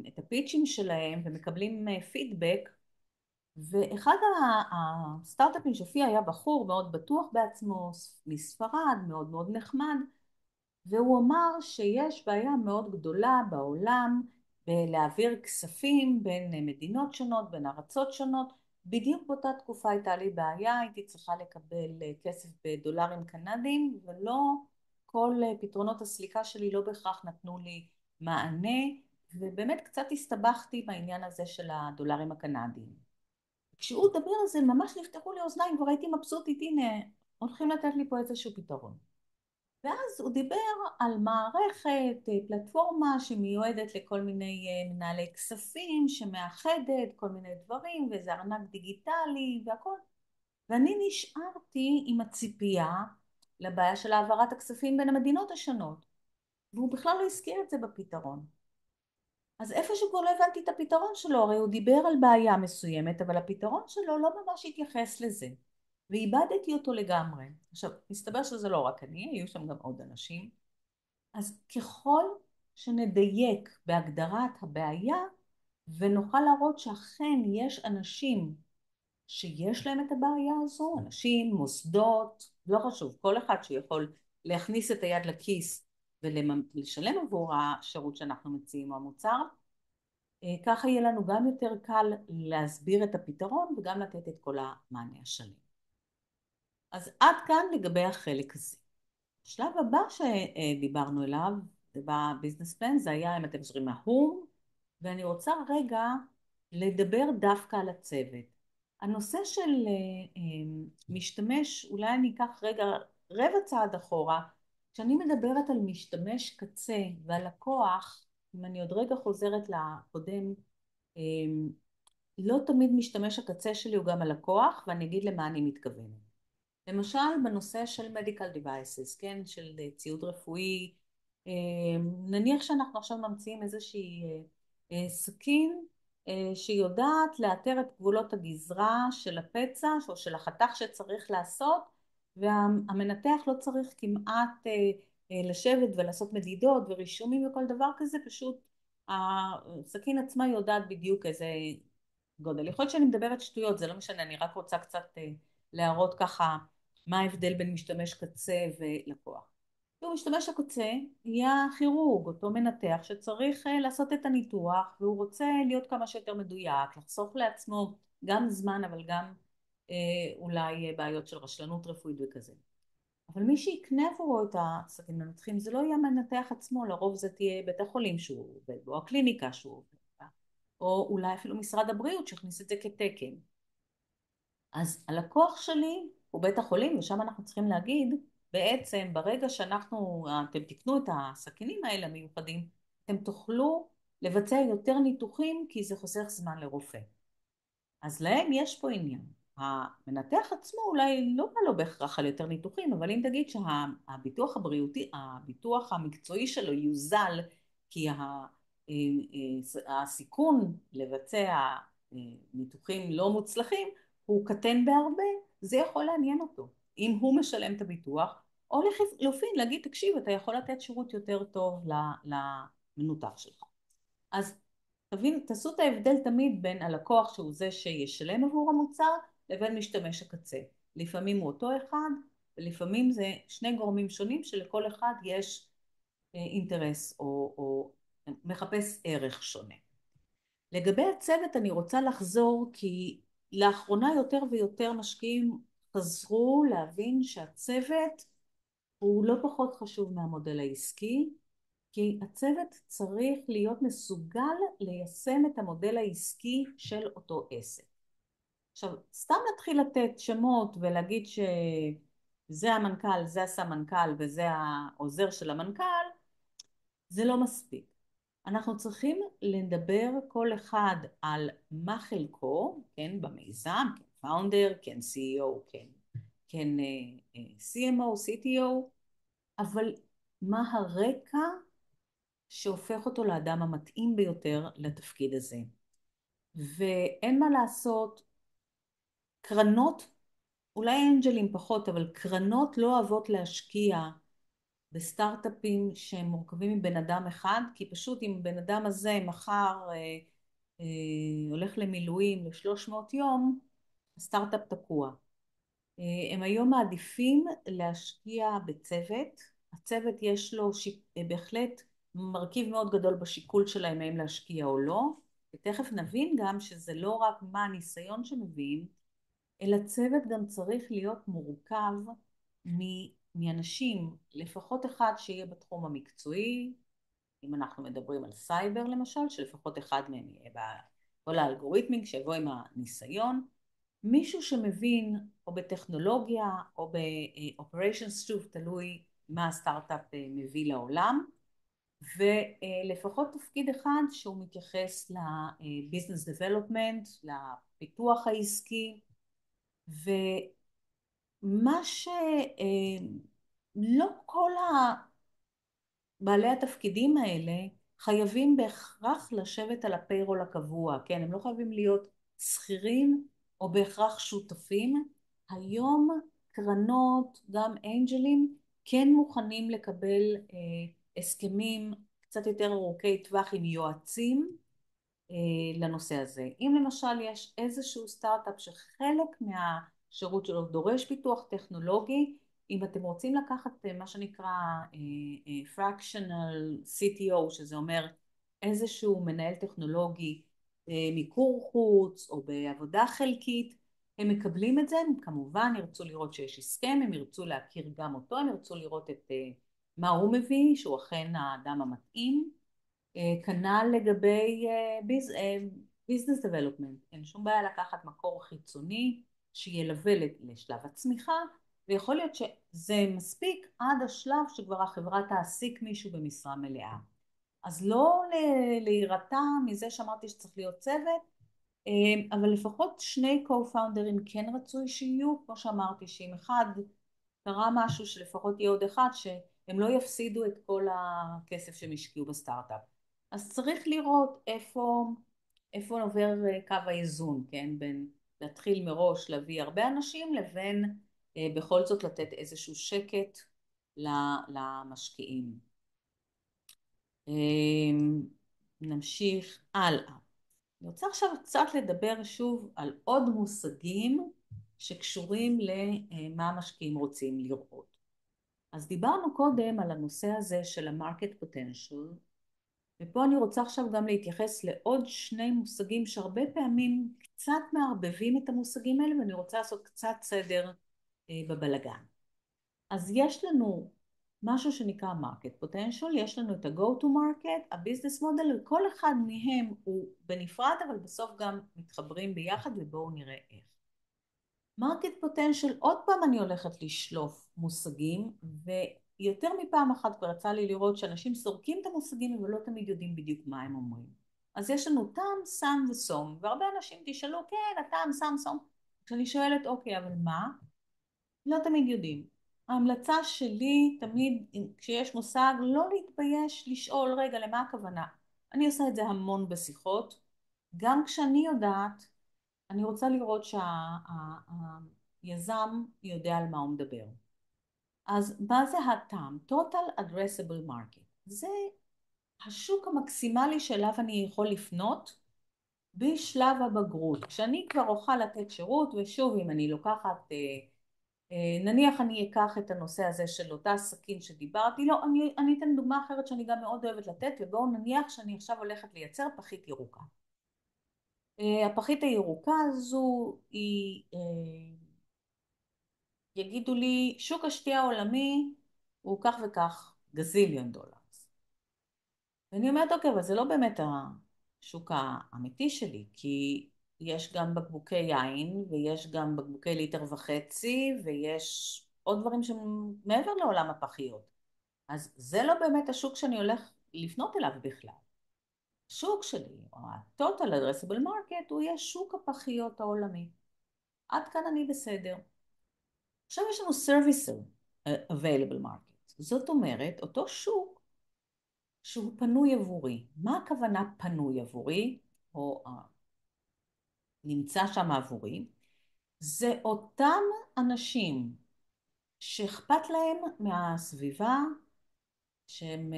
את הפיצ'ים שלהם ומקבלים פידבק, ואחד הסטארט-אפים שהופיע היה בחור מאוד בטוח בעצמו, מספרד, מאוד מאוד נחמד, והוא אמר שיש בעיה מאוד גדולה בעולם בלהעביר כספים בין מדינות שונות, בין ארצות שונות. בדיוק באותה תקופה הייתה לי בעיה, הייתי צריכה לקבל כסף בדולרים קנדיים, ולא כל פתרונות הסליקה שלי לא בהכרח נתנו לי מענה, ובאמת קצת הסתבכתי בעניין הזה של הדולרים הקנדיים. כשהוא דבר על זה ממש נפתחו לי אוזניים, כבר הייתי מבסוטית, הנה הולכים לתת לי פה איזשהו פתרון. ואז הוא דיבר על מערכת, פלטפורמה שמיועדת לכל מיני מנהלי כספים, שמאחדת כל מיני דברים, וזה ארנק דיגיטלי והכל. ואני נשארתי עם הציפייה לבעיה של העברת הכספים בין המדינות השונות, והוא בכלל לא הזכיר את זה בפתרון. אז איפשהו כבר לא הבנתי את הפתרון שלו, הרי הוא דיבר על בעיה מסוימת, אבל הפתרון שלו לא ממש התייחס לזה. ואיבדתי אותו לגמרי. עכשיו, מסתבר שזה לא רק אני, היו שם גם עוד אנשים. אז ככל שנדייק בהגדרת הבעיה, ונוכל להראות שאכן יש אנשים שיש להם את הבעיה הזו, אנשים, מוסדות, לא חשוב, כל אחד שיכול להכניס את היד לכיס ולשלם עבור השירות שאנחנו מציעים או המוצר, ככה יהיה לנו גם יותר קל להסביר את הפתרון וגם לתת את כל המענה השלם. אז עד כאן לגבי החלק הזה. השלב הבא שדיברנו אליו, זה בביזנס פלן, זה היה, אם אתם זוכרים, ההום, ואני רוצה רגע לדבר דווקא על הצוות. הנושא של משתמש, אולי אני אקח רגע רבע צעד אחורה, כשאני מדברת על משתמש קצה ועל לקוח, אם אני עוד רגע חוזרת לקודם, לא תמיד משתמש הקצה שלי הוא גם הלקוח, ואני אגיד למה אני מתכוונת. למשל בנושא של medical devices, כן, של ציוד רפואי, נניח שאנחנו עכשיו ממציאים איזושהי סכין שיודעת לאתר את גבולות הגזרה של הפצע או של החתך שצריך לעשות, והמנתח לא צריך כמעט לשבת ולעשות מדידות ורישומים וכל דבר כזה, פשוט הסכין עצמה יודעת בדיוק איזה גודל. יכול להיות שאני מדברת שטויות, זה לא משנה, אני רק רוצה קצת להראות ככה מה ההבדל בין משתמש קצה ולקוח. משתמש הקצה יהיה הכירורג, אותו מנתח שצריך לעשות את הניתוח, והוא רוצה להיות כמה שיותר מדויק, לחסוך לעצמו גם זמן אבל גם אולי בעיות של רשלנות רפואית וכזה. אבל מי שיקנה עבורו את העסקים המנתחים זה לא יהיה המנתח עצמו, לרוב זה תהיה בית החולים שהוא עובד בו, הקליניקה שהוא עובד בה, או אולי אפילו משרד הבריאות שהכניס את זה כתקן. אז הלקוח שלי הוא בית החולים, ושם אנחנו צריכים להגיד, בעצם ברגע אתם תקנו את הסכינים האלה המיוחדים, אתם תוכלו לבצע יותר ניתוחים כי זה חוסך זמן לרופא. אז להם יש פה עניין. המנתח עצמו אולי לא בא לו בהכרח על יותר ניתוחים, אבל אם תגיד שהביטוח הבריאותי, הביטוח המקצועי שלו יוזל, כי הסיכון לבצע ניתוחים לא מוצלחים הוא קטן בהרבה, זה יכול לעניין אותו. אם הוא משלם את הביטוח, או לחלופין להגיד, תקשיב, אתה יכול לתת שירות יותר טוב למנותח שלך. אז תעשו את ההבדל תמיד בין הלקוח שהוא זה שישלם עבור המוצר לבין משתמש הקצה. לפעמים הוא אותו אחד, ולפעמים זה שני גורמים שונים שלכל אחד יש אינטרס או מחפש ערך שונה. לגבי הצוות אני רוצה לחזור כי לאחרונה יותר ויותר משקיעים חזרו להבין שהצוות הוא לא פחות חשוב מהמודל העסקי, כי הצוות צריך להיות מסוגל ליישם את המודל העסקי של אותו עסק. עכשיו, סתם להתחיל לתת שמות ולהגיד שזה המנכ"ל, זה הסמנכ"ל וזה העוזר של המנכ"ל, זה לא מספיק. אנחנו צריכים לדבר כל אחד על מה חלקו, כן, במיזם, כן, פאונדר, כן, CEO, כן, CMO, CTO, אבל מה הרקע שהופך אותו לאדם המתאים ביותר לתפקיד הזה. ואין מה לעשות, קרנות, אולי אנג'לים פחות, אבל קרנות לא אוהבות להשקיע בסטארט-אפים שהם מורכבים מבן אדם אחד, כי פשוט אם בן אדם הזה מחר הולך למילואים ל300 יום, הסטארט-אפ תקוע. הם היום מעדיפים להשקיע בצוות, הצוות יש לו בהחלט מרכיב מאוד גדול בשיקול שלהם האם להשקיע או לא, ותכף נבין גם שזה לא רק מה הניסיון שמביאים, אלא צוות גם צריך להיות מורכב מאנשים, לפחות אחד שיהיה בתחום המקצועי, אם אנחנו מדברים על סייבר למשל, שלפחות אחד מהם יהיה בכל האלגוריתמינג שיבוא עם הניסיון, מישהו שמבין או בטכנולוגיה או ב-operations, שוב תלוי מה הסטארט-אפ מביא לעולם, ולפחות תפקיד אחד שהוא מתייחס ל-business development, לפיתוח העסקי, ומה שלא כל בעלי התפקידים האלה חייבים בהכרח לשבת על הפיירול הקבוע, כן, הם לא חייבים להיות שכירים או בהכרח שותפים. היום קרנות, גם אנג'לים, כן מוכנים לקבל הסכמים קצת יותר ארוכי טווח עם יועצים לנושא הזה. אם למשל יש איזשהו סטארט-אפ שחלק מהשירות שלו דורש פיתוח טכנולוגי, אם אתם רוצים לקחת מה שנקרא fractional CTO, שזה אומר איזשהו מנהל טכנולוגי מיקור חוץ או בעבודה חלקית, הם מקבלים את זה, הם כמובן ירצו לראות שיש הסכם, הם ירצו להכיר גם אותו, הם ירצו לראות את מה הוא מביא, שהוא אכן האדם המתאים. כנ"ל לגבי business development, אין שום בעיה לקחת מקור חיצוני שילווה לשלב הצמיחה, ויכול להיות שזה מספיק עד השלב שכבר החברה תעסיק מישהו במשרה מלאה. אז לא להירתע מזה שאמרתי שצריך להיות צוות, אבל לפחות שני co-founders כן רצוי שיהיו, כמו שאמרתי, שאם אחד קרה משהו שלפחות יהיה עוד אחד שהם לא יפסידו את כל הכסף שהם השקיעו בסטארט-אפ. אז צריך לראות איפה עובר קו האיזון, כן? בין להתחיל מראש להביא הרבה אנשים לבין בכל זאת לתת איזשהו שקט למשקיעים. נמשיך הלאה. אני רוצה עכשיו קצת לדבר שוב על עוד מושגים שקשורים למה המשקיעים רוצים לראות. אז דיברנו קודם על הנושא הזה של ה-market potential, ופה אני רוצה עכשיו גם להתייחס לעוד שני מושגים שהרבה פעמים קצת מערבבים את המושגים האלה, ואני רוצה לעשות קצת סדר בבלגן. אז יש לנו משהו שנקרא market potential, יש לנו את ה-go to market, ה-business model, וכל אחד מהם הוא בנפרד, אבל בסוף גם מתחברים ביחד, ובואו נראה איך. market potential, עוד פעם אני הולכת לשלוף מושגים, ויותר מפעם אחת כבר יצא לי לראות שאנשים סורקים את המושגים, אבל לא תמיד יודעים בדיוק מה הם אומרים. אז יש לנו טעם, סם וסום, והרבה אנשים תשאלו, כן, הטעם, סם, סום. כשאני שואלת, אוקיי, אבל מה? לא תמיד יודעים. ההמלצה שלי תמיד, כשיש מושג, לא להתבייש לשאול, רגע, למה הכוונה? אני עושה את זה המון בשיחות. גם כשאני יודעת, אני רוצה לראות שהיזם יודע על מה הוא מדבר. אז מה זה הטעם? total addressable market. זה השוק המקסימלי שאליו אני יכול לפנות בשלב הבגרות. כשאני כבר אוכל לתת שירות, ושוב, אם אני לוקחת נניח אני אקח את הנושא הזה של אותה סכין שדיברתי, לא, אני אתן דוגמה אחרת שאני גם מאוד אוהבת לתת, ובואו נניח שאני עכשיו הולכת לייצר פחית ירוקה. הפחית הירוקה הזו היא, יגידו לי, שוק השתייה העולמי הוא כך וכך גזיליון דולר. ואני אומרת, אוקיי, אבל זה לא באמת השוק האמיתי שלי, כי יש גם בקבוקי יין, ויש גם בקבוקי ליטר וחצי, ויש עוד דברים שהם מעבר לעולם הפחיות. אז זה לא באמת השוק שאני הולך לפנות אליו בכלל. השוק שלי, או ה-total addressable market, הוא יהיה שוק הפחיות העולמי. עד כאן אני בסדר. עכשיו יש לנו service available market. זאת אומרת, אותו שוק שהוא פנוי עבורי. מה הכוונה פנוי עבורי, או נמצא שם עבורי? זה אותם אנשים שאכפת להם מהסביבה, שהם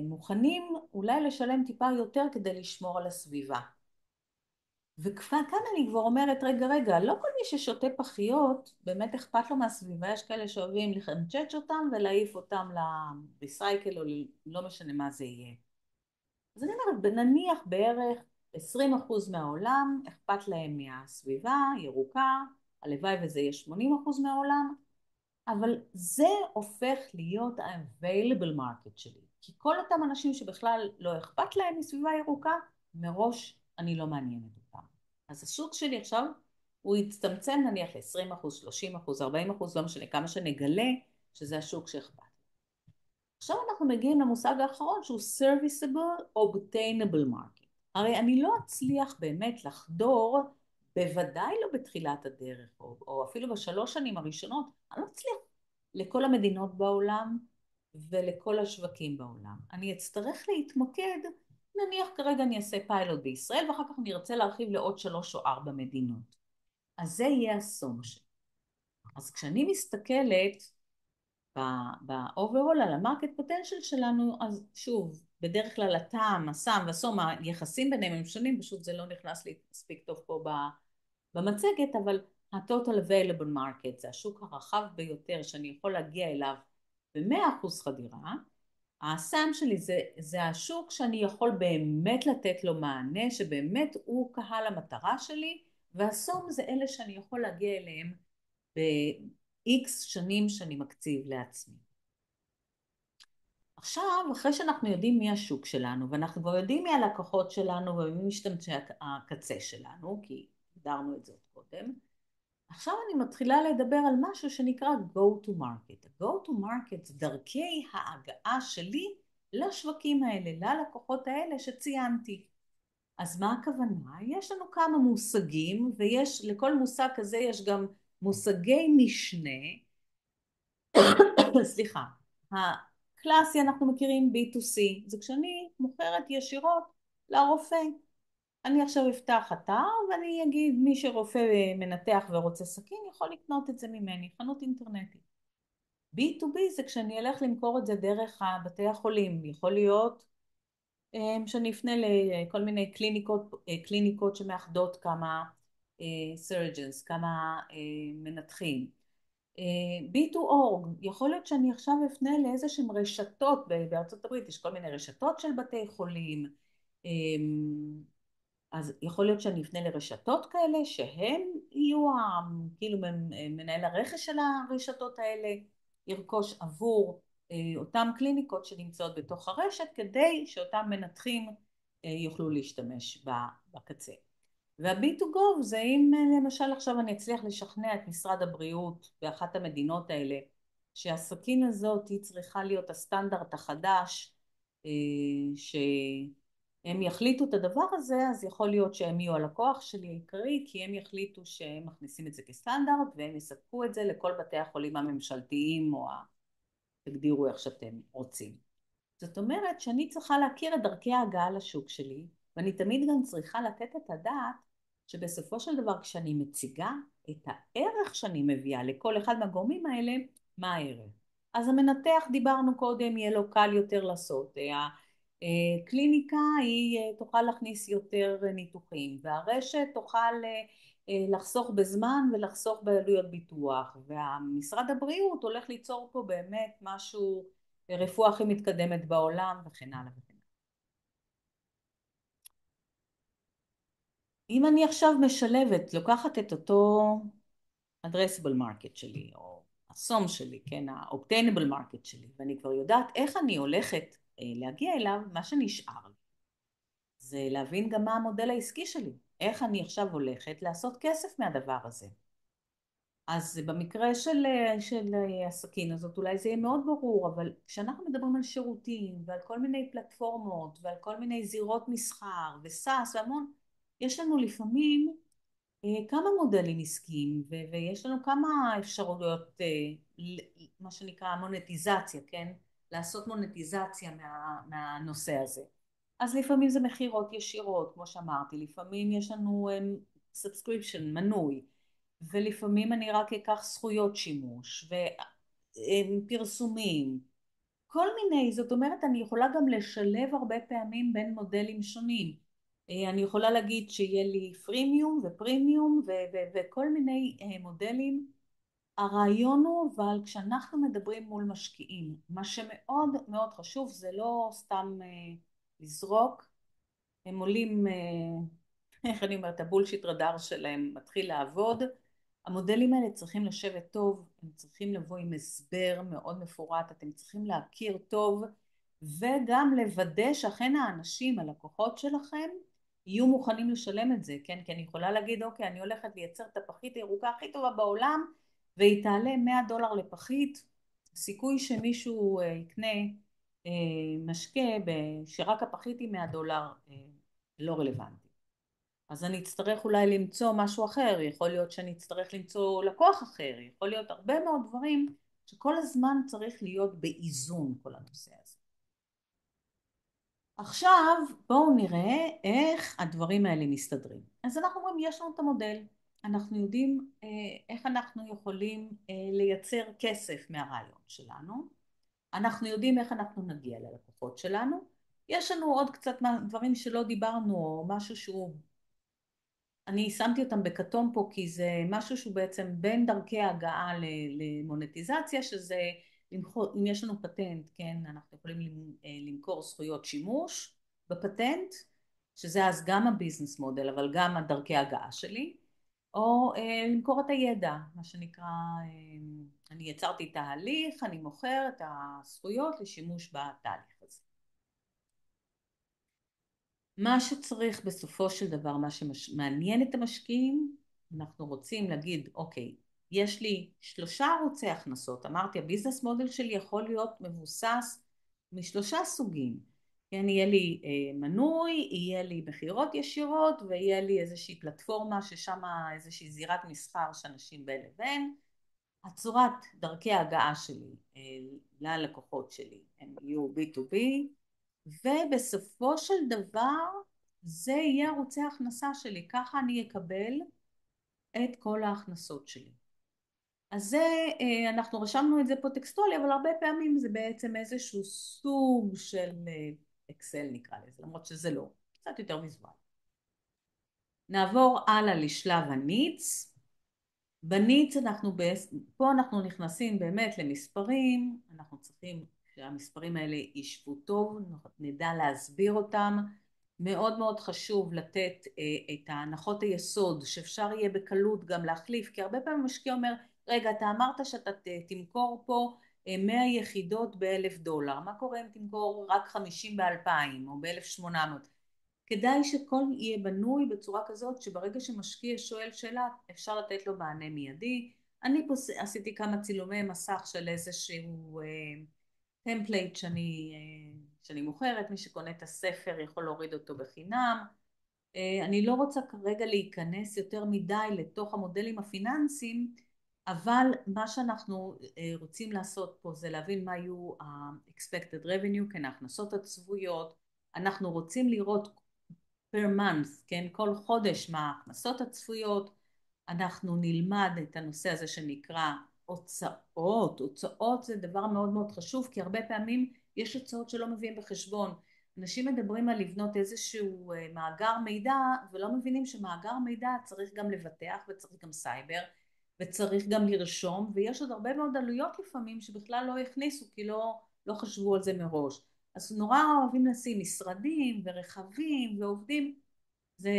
מוכנים אולי לשלם טיפה יותר כדי לשמור על הסביבה. וכאן אני כבר אומרת, רגע, לא כל מי ששותה פחיות באמת אכפת לו מהסביבה, יש כאלה שאוהבים לחנצ'ץ' אותם ולהעיף אותם לריסייקל או לא משנה מה זה יהיה. אז אני אומרת, נניח בערך 20% מהעולם אכפת להם מהסביבה, ירוקה, הלוואי וזה יהיה 80% מהעולם, אבל זה הופך להיות ה-available market שלי. כי כל אותם אנשים שבכלל לא אכפת להם מסביבה ירוקה, מראש אני לא מעניינת אותם. אז השוק שלי עכשיו, הוא יצטמצם נניח ל-20%, 30%, 40%, לא משנה כמה שנגלה שזה השוק שאכפת. עכשיו אנחנו מגיעים למושג האחרון שהוא serviceable obtainable market. הרי אני לא אצליח באמת לחדור, בוודאי לא בתחילת הדרך, או אפילו בשלוש שנים הראשונות, אני לא אצליח לכל המדינות בעולם ולכל השווקים בעולם. אני אצטרך להתמקד, נניח כרגע אני אעשה פיילוט בישראל, ואחר כך אני ארצה להרחיב לעוד 3 או 4 מדינות. אז זה יהיה הסום שלי. אז כשאני מסתכלת, ב-overall על המרקט פוטנשל שלנו, אז שוב, בדרך כלל הטעם, הסם והסום, היחסים ביניהם הם שונים, פשוט זה לא נכנס לי מספיק טוב פה במצגת, אבל ה-total available market זה השוק הרחב ביותר שאני יכול להגיע אליו ב-100% חדירה. הסם שלי זה השוק שאני יכול באמת לתת לו מענה, שבאמת הוא קהל המטרה שלי, והסום זה אלה שאני יכול להגיע אליהם ב-X שנים שאני מקציב לעצמי. עכשיו, אחרי שאנחנו יודעים מי השוק שלנו, ואנחנו כבר יודעים מי הלקוחות שלנו ומי משתמשי הקצה שלנו, כי הגדרנו את זה קודם, עכשיו אני מתחילה לדבר על משהו שנקרא go to market. ה-go to market זה דרכי ההגעה שלי לשווקים האלה, ללקוחות האלה שציינתי. אז מה הכוונה? יש לנו כמה מושגים, ויש, לכל מושג כזה יש גם מושגי משנה. סליחה, הקלאסי אנחנו מכירים B2C, זה כשאני מוכרת ישירות לרופא. אני עכשיו אפתח אתר ואני אגיד מי שרופא מנתח ורוצה סכין יכול לקנות את זה ממני, חנות אינטרנטית. B2B זה כשאני אלך למכור את זה דרך בתי החולים, יכול להיות שאני אפנה לכל מיני קליניקות שמאחדות כמה surgeons, כמה מנתחים. B2org, יכול להיות שאני עכשיו אפנה לאיזה שהן רשתות, בארצות הברית יש כל מיני רשתות של בתי חולים, אז יכול להיות שאני אפנה לרשתות כאלה שהם יהיו כאילו מנהל הרכש של הרשתות האלה. ירכוש עבור אותם קליניקות שנמצאות בתוך הרשת, כדי שאותם מנתחים יוכלו להשתמש בקצה. וה-B2Go זה אם למשל עכשיו אני אצליח לשכנע את משרד הבריאות באחת המדינות האלה שהסכין הזאת היא צריכה להיות הסטנדרט החדש, שהם יחליטו את הדבר הזה, אז יכול להיות שהם יהיו הלקוח שלי העיקרי, כי הם יחליטו שהם מכניסים את זה כסטנדרט והם יספקו את זה לכל בתי החולים הממשלתיים, או תגדירו איך שאתם רוצים. זאת אומרת שאני צריכה להכיר את דרכי ההגעה לשוק שלי, ואני תמיד גם צריכה לתת את הדעת שבסופו של דבר כשאני מציגה את הערך שאני מביאה לכל אחד מהגורמים האלה, מה הערך? אז המנתח דיברנו קודם, יהיה לו קל יותר לעשות, הקליניקה היא תוכל להכניס יותר ניתוחים, והרשת תוכל לחסוך בזמן ולחסוך בעלויות ביטוח, והמשרד הבריאות הולך ליצור פה באמת משהו, רפואה הכי מתקדמת בעולם וכן הלאה וכן הלאה. אם אני עכשיו משלבת, לוקחת את אותו addressable market שלי, או הסום שלי, כן, ה-obtainable market שלי, ואני כבר יודעת איך אני הולכת להגיע אליו, מה שנשאר לי זה להבין גם מה המודל העסקי שלי, איך אני עכשיו הולכת לעשות כסף מהדבר הזה. אז במקרה של הסכין הזאת אולי זה יהיה מאוד ברור, אבל כשאנחנו מדברים על שירותים ועל כל מיני פלטפורמות ועל כל מיני זירות מסחר וסאס והמון, יש לנו לפעמים כמה מודלים עסקיים, ויש לנו כמה אפשרויות, מה שנקרא מונטיזציה, כן? לעשות מונטיזציה מהנושא הזה. אז לפעמים זה מכירות ישירות, כמו שאמרתי, לפעמים יש לנו subscription, מנוי, ולפעמים אני רק אקח זכויות שימוש ופרסומים, כל מיני. זאת אומרת אני יכולה גם לשלב הרבה פעמים בין מודלים שונים. אני יכולה להגיד שיהיה לי פרימיום ופרימיום וכל מיני מודלים. הרעיון הוא, אבל כשאנחנו מדברים מול משקיעים, מה שמאוד מאוד חשוב זה לא סתם לזרוק, הם עולים, איך אני אומרת, הבולשיט רדאר שלהם מתחיל לעבוד. המודלים האלה צריכים לשבת טוב, הם צריכים לבוא עם הסבר מאוד מפורט, אתם צריכים להכיר טוב וגם לוודא שאכן האנשים, הלקוחות שלכם, יהיו מוכנים לשלם את זה, כן? כי אני יכולה להגיד, אוקיי, אני הולכת לייצר את הפחית הירוקה הכי טובה בעולם, והיא תעלה $100 לפחית, סיכוי שמישהו יקנה משקה שרק הפחית היא $100 לא רלוונטי. אז אני אצטרך אולי למצוא משהו אחר, יכול להיות שאני אצטרך למצוא לקוח אחר, יכול להיות הרבה מאוד דברים שכל הזמן צריך להיות באיזון כל הנושא הזה. עכשיו בואו נראה איך הדברים האלה מסתדרים. אז אנחנו אומרים יש לנו את המודל, אנחנו יודעים איך אנחנו יכולים לייצר כסף מהרעיון שלנו, אנחנו יודעים איך אנחנו נגיע ללקוחות שלנו, יש לנו עוד קצת דברים שלא דיברנו או משהו שהוא, אני שמתי אותם בכתום פה כי זה משהו שהוא בעצם בין דרכי ההגעה למונטיזציה, שזה אם יש לנו פטנט, כן, אנחנו יכולים למכור זכויות שימוש בפטנט, שזה אז גם הביזנס מודל אבל גם הדרכי ההגעה שלי, או למכור את הידע, מה שנקרא, אני יצרתי תהליך, אני מוכר את הזכויות לשימוש בתהליך הזה. מה שצריך בסופו של דבר, מה שמעניין את המשקיעים, אנחנו רוצים להגיד, אוקיי, יש לי 3 ערוצי הכנסות, אמרתי, הביזנס מודל שלי יכול להיות מבוסס מ3 סוגים, כן, יהיה לי מנוי, יהיה לי מכירות ישירות, ויהיה לי איזושהי פלטפורמה ששם איזושהי זירת מסחר שאנשים בין לבין. הצורת דרכי ההגעה שלי ללקוחות שלי הם יהיו B2B, ובסופו של דבר זה יהיה ערוצי ההכנסה שלי, ככה אני אקבל את כל ההכנסות שלי. אז זה, אנחנו רשמנו את זה פה טקסטואלי, אבל הרבה פעמים זה בעצם איזשהו סוג של אקסל נקרא לזה, למרות שזה לא, קצת יותר ויזואלי. נעבור הלאה לשלב הניץ. בניץ פה אנחנו נכנסים באמת למספרים, אנחנו צריכים שהמספרים האלה ישבו טוב, נדע להסביר אותם. מאוד מאוד חשוב לתת את ההנחות היסוד שאפשר יהיה בקלות גם להחליף, כי הרבה פעמים משקיע אומר, רגע, אתה אמרת שאתה תמכור פה 100 יחידות ב$1,000, מה קורה אם תמכור רק 50 ב-2,000 או ב-1,800? כדאי שכל יהיה בנוי בצורה כזאת שברגע שמשקיע שואל שאלה אפשר לתת לו מענה מיידי. אני פה עשיתי כמה צילומי מסך של איזשהו טמפלייט שאני מוכרת, מי שקונה את הספר יכול להוריד אותו בחינם. אני לא רוצה כרגע להיכנס יותר מדי לתוך המודלים הפיננסיים, אבל מה שאנחנו רוצים לעשות פה זה להבין מה יהיו ה-expected revenue, כן, ההכנסות הצפויות. אנחנו רוצים לראות per month, כן, כל חודש מה ההכנסות הצפויות. אנחנו נלמד את הנושא הזה שנקרא הוצאות. הוצאות זה דבר מאוד מאוד חשוב, כי הרבה פעמים יש הוצאות שלא מביאים בחשבון. אנשים מדברים על לבנות איזשהו מאגר מידע ולא מבינים שמאגר מידע צריך גם לבטח וצריך גם סייבר וצריך גם לרשום, ויש עוד הרבה מאוד עלויות לפעמים שבכלל לא הכניסו כי לא חשבו על זה מראש. אז נורא אוהבים לשים משרדים ורכבים ועובדים, זה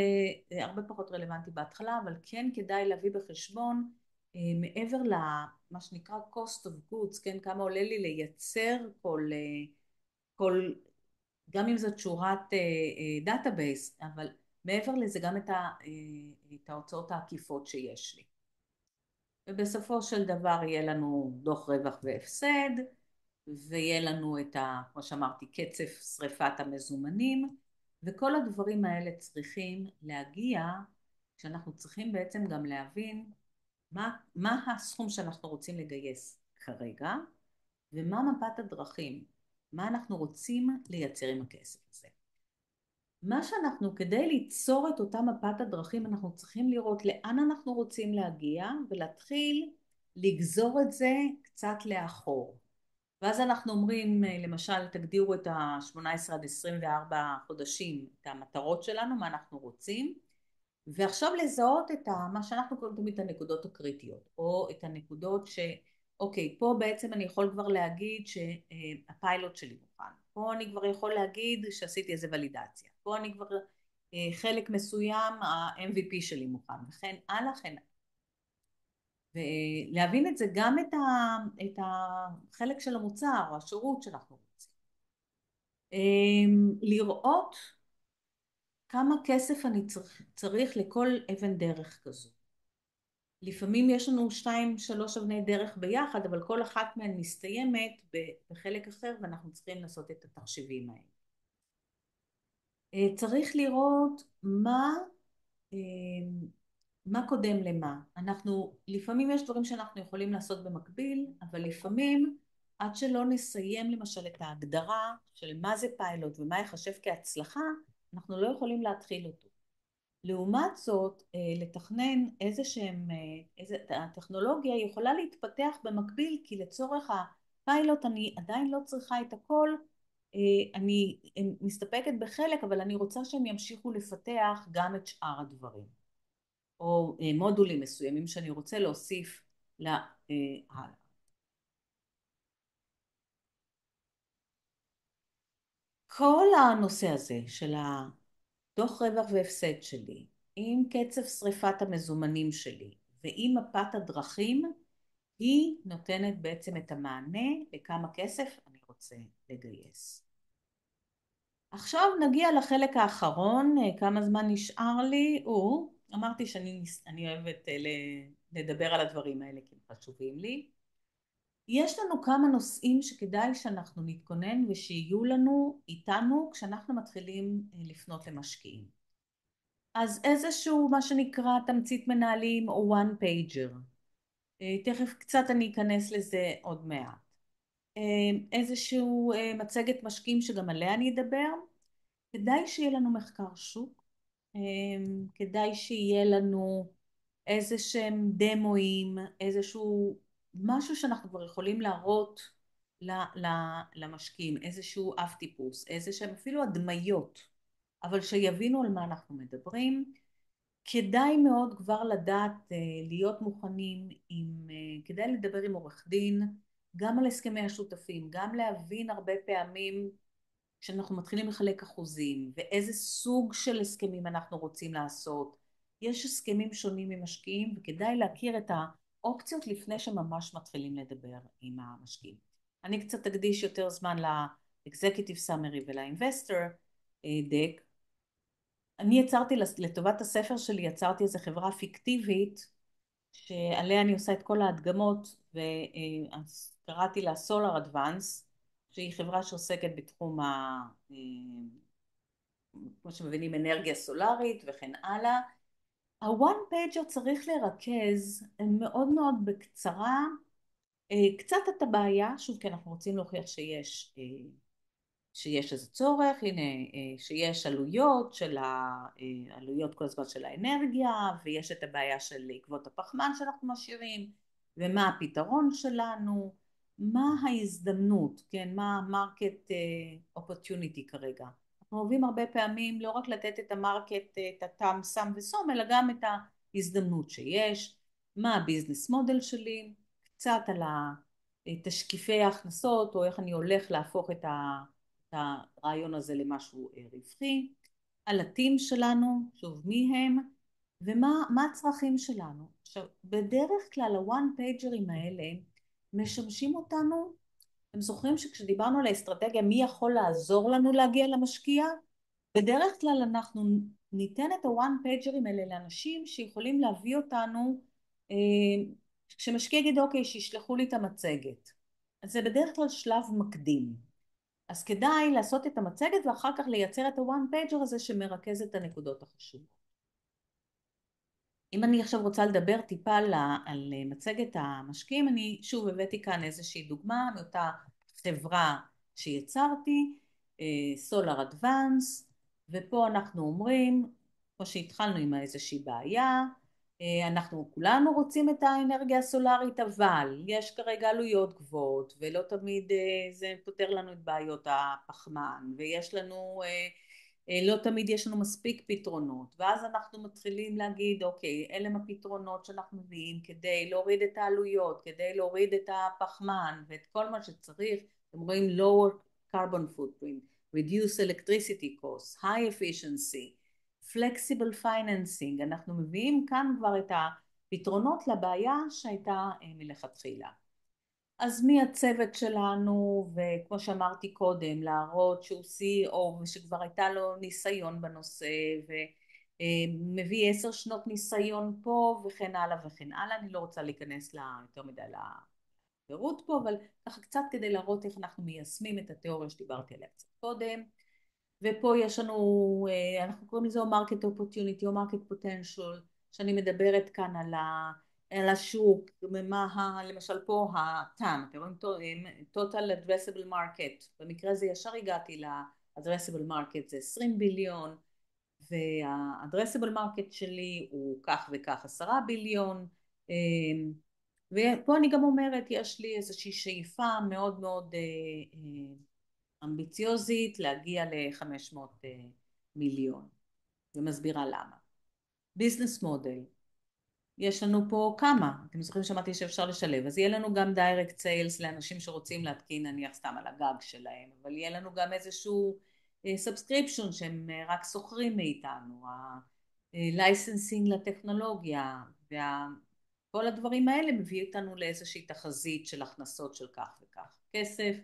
הרבה פחות רלוונטי בהתחלה, אבל כן כדאי להביא בחשבון מעבר למה שנקרא cost of goods, כן, כמה עולה לי לייצר כל גם אם זאת שורת דאטאבייס, אבל מעבר לזה גם את ההוצאות העקיפות שיש לי. ובסופו של דבר יהיה לנו דוח רווח והפסד, ויהיה לנו את כמו שאמרתי, קצף שריפת המזומנים, וכל הדברים האלה צריכים להגיע, כשאנחנו צריכים בעצם גם להבין מה הסכום שאנחנו רוצים לגייס כרגע, ומה מפת הדרכים, מה אנחנו רוצים לייצר עם הכסף הזה. מה שאנחנו, כדי ליצור את אותה מפת הדרכים, אנחנו צריכים לראות לאן אנחנו רוצים להגיע, ולהתחיל לגזור את זה קצת לאחור. ואז אנחנו אומרים, למשל, תגדירו את ה-18 עד 24 חודשים, את המטרות שלנו, מה אנחנו רוצים, ועכשיו לזהות את מה שאנחנו קוראים תמיד את הנקודות הקריטיות, או את הנקודות אוקיי, פה בעצם אני יכול כבר להגיד שהפיילוט שלי מוכן, פה אני כבר יכול להגיד שעשיתי איזה ולידציה, פה אני כבר חלק מסוים, ה-MVP שלי מוכן, וכן הלאה, כן. ולהבין את זה גם את החלק של המוצר או השירות שאנחנו רוצים. לראות כמה כסף אני צריך לכל אבן דרך כזו. לפעמים יש לנו 2-3 אבני דרך ביחד, אבל כל אחת מהן מסתיימת בחלק אחר ואנחנו צריכים לעשות את התחשיבים האלה. צריך לראות מה קודם למה. לפעמים יש דברים שאנחנו יכולים לעשות במקביל, אבל לפעמים עד שלא נסיים למשל את ההגדרה של מה זה פיילוט ומה יחשב כהצלחה, אנחנו לא יכולים להתחיל אותו. לעומת זאת, לתכנן הטכנולוגיה יכולה להתפתח במקביל, כי לצורך הפיילוט אני עדיין לא צריכה את הכל, אני מסתפקת בחלק, אבל אני רוצה שהם ימשיכו לפתח גם את שאר הדברים. או מודולים מסוימים שאני רוצה להוסיף הלאה. כל הנושא הזה של הדוח רווח והפסד שלי, עם קצב שריפת המזומנים שלי ועם מפת הדרכים, היא נותנת בעצם את המענה לכמה כסף אני רוצה לגייס. עכשיו נגיע לחלק האחרון, כמה זמן נשאר לי? אמרתי שאני אוהבת לדבר על הדברים האלה כי הם חשובים לי. יש לנו כמה נושאים שכדאי שאנחנו נתכונן ושיהיו לנו איתנו כשאנחנו מתחילים לפנות למשקיעים. אז איזשהו מה שנקרא תמצית מנהלים או one pager. תכף קצת אני אכנס לזה עוד מעט. איזשהו מצגת משקיעים שגם עליה אני אדבר. כדאי שיהיה לנו מחקר שוק. כדאי שיהיה לנו איזה שהם דמואים, איזשהו משהו שאנחנו כבר יכולים להראות למשקיעים, איזשהו אב טיפוס, איזה שהם אפילו הדמיות, אבל שיבינו על מה אנחנו מדברים. כדאי מאוד כבר לדעת להיות מוכנים כדאי לדבר עם עורך דין, גם על הסכמי השותפים, גם להבין הרבה פעמים כשאנחנו מתחילים לחלק אחוזים, ואיזה סוג של הסכמים אנחנו רוצים לעשות. יש הסכמים שונים ממשקיעים, וכדאי להכיר את האופציות לפני שממש מתחילים לדבר עם המשקיעים. אני קצת אקדיש יותר זמן ל-Executive Summary ול-Investor Deck. אני יצרתי לטובת הספר שלי, יצרתי איזו חברה פיקטיבית שעליה אני עושה את כל ההדגמות, וקראתי לה Solar Advance, שהיא חברה שעוסקת בתחום כמו שמבינים אנרגיה סולארית וכן הלאה. הוואן פייג'ר צריך לרכז מאוד מאוד בקצרה קצת את הבעיה, שוב כי אנחנו רוצים להוכיח שיש איזה צורך, הנה שיש עלויות עלויות כל הזמן של האנרגיה, ויש את הבעיה של עקבות הפחמן שאנחנו משאירים, ומה הפתרון שלנו, מה ההזדמנות, כן, מה ה-market opportunity כרגע. אנחנו אוהבים הרבה פעמים לא רק לתת את המרקט, את הטעם סם וסום, אלא גם את ההזדמנות שיש, מה הביזנס מודל שלי, קצת על תשקיפי ההכנסות, או איך אני הולך להפוך את הרעיון הזה למשהו רווחי, על הטים שלנו, שוב מי הם, ומה הצרכים שלנו. עכשיו, בדרך כלל הוואן פייג'רים האלה משמשים אותנו, אתם זוכרים שכשדיברנו על האסטרטגיה, מי יכול לעזור לנו להגיע למשקיע? בדרך כלל אנחנו ניתן את הוואן פייג'רים האלה לאנשים שיכולים להביא אותנו, כשמשקיע יגיד אוקיי, שישלחו לי את המצגת. אז זה בדרך כלל שלב מקדים. אז כדאי לעשות את המצגת ואחר כך לייצר את הוואן פייג'ר הזה שמרכז את הנקודות החשובות. אם אני עכשיו רוצה לדבר טיפה על מצגת המשקיעים, אני שוב הבאתי כאן איזושהי דוגמה מאותה חברה שיצרתי, Solar Advance, ופה אנחנו אומרים, כמו שהתחלנו עם איזושהי בעיה, אנחנו כולנו רוצים את האנרגיה הסולארית, אבל יש כרגע עלויות גבוהות, ולא תמיד זה פותר לנו את בעיות הפחמן, ויש לנו לא תמיד יש לנו מספיק פתרונות, ואז אנחנו מתחילים להגיד אוקיי, אלה הם הפתרונות שאנחנו מביאים כדי להוריד את העלויות, כדי להוריד את הפחמן ואת כל מה שצריך. אתם רואים lower carbon footprint, reduce electricity costs, high efficiency, flexible financing. אנחנו מביאים כאן כבר את הפתרונות לבעיה שהייתה מלכתחילה. אז מי הצוות שלנו, וכמו שאמרתי קודם, להראות שהוא CEO ושכבר הייתה לו ניסיון בנושא, ומביא 10 שנות ניסיון פה וכן הלאה וכן הלאה. אני לא רוצה להיכנס יותר מדי לפירוט פה, אבל ככה קצת כדי להראות איך אנחנו מיישמים את התיאוריה שדיברתי עליה קצת קודם. ופה יש לנו, אנחנו קוראים לזה או market opportunity או market potential, שאני מדברת כאן על השוק, למשל פה ה-TAM, אתם רואים total addressable market, במקרה הזה ישר הגעתי ל-addressable market, זה 20 ביליון, וה-addressable market שלי הוא כך וכך 10 ביליון, ופה אני גם אומרת, יש לי איזושהי שאיפה מאוד מאוד אמביציוזית להגיע ל-500 מיליון, ומסבירה למה. ביזנס מודל, יש לנו פה כמה, אתם זוכרים שמעתי שאפשר לשלב, אז יהיה לנו גם דיירקט סיילס לאנשים שרוצים להתקין נניח סתם על הגג שלהם, אבל יהיה לנו גם איזשהו סאבסקריפשן שהם רק שוכרים מאיתנו, לייסנסינג לטכנולוגיה, וכל הדברים האלה מביא אותנו לאיזושהי תחזית של הכנסות של כך וכך כסף,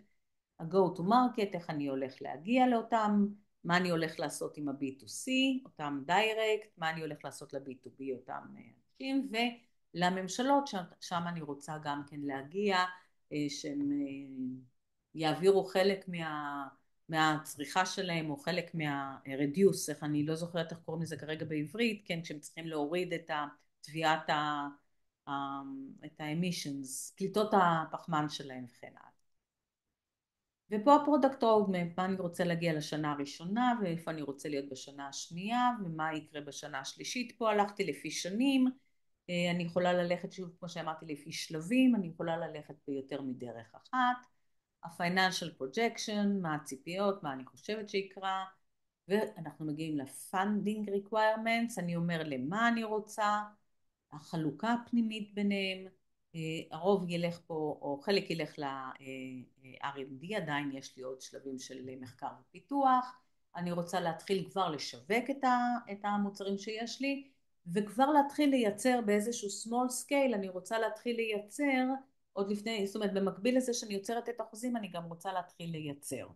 ה-go to market, איך אני הולך להגיע לאותם, מה אני הולך לעשות עם ה-B2C, אותם דיירקט, מה אני הולך לעשות ל-B2B, אותם אנשים, ולממשלות, שם אני רוצה גם כן להגיע, שהם יעבירו חלק מהצריכה שלהם, או חלק מה-reduce, איך אני לא זוכרת איך קוראים לזה כרגע בעברית, כן, כשהם צריכים להוריד את תביעת את ה-emissions, פליטות הפחמן שלהם וכן הלאה. ופה הפרודקט רודמפ, מה אני רוצה להגיע לשנה הראשונה, ואיפה אני רוצה להיות בשנה השנייה, ומה יקרה בשנה השלישית. פה הלכתי לפי שנים, אני יכולה ללכת שוב כמו שאמרתי לפי שלבים, אני יכולה ללכת ביותר מדרך אחת, ה-financial projection, מה הציפיות, מה אני חושבת שיקרה, ואנחנו מגיעים ל-funding requirements, אני אומר למה אני רוצה, החלוקה הפנימית ביניהם, הרוב ילך פה, או חלק ילך ל-R&D, עדיין יש לי עוד שלבים של מחקר ופיתוח, אני רוצה להתחיל כבר לשווק את המוצרים שיש לי, וכבר להתחיל לייצר באיזשהו small scale, אני רוצה להתחיל לייצר עוד לפני, זאת אומרת במקביל לזה שאני יוצרת את החוזים אני גם רוצה להתחיל לייצר.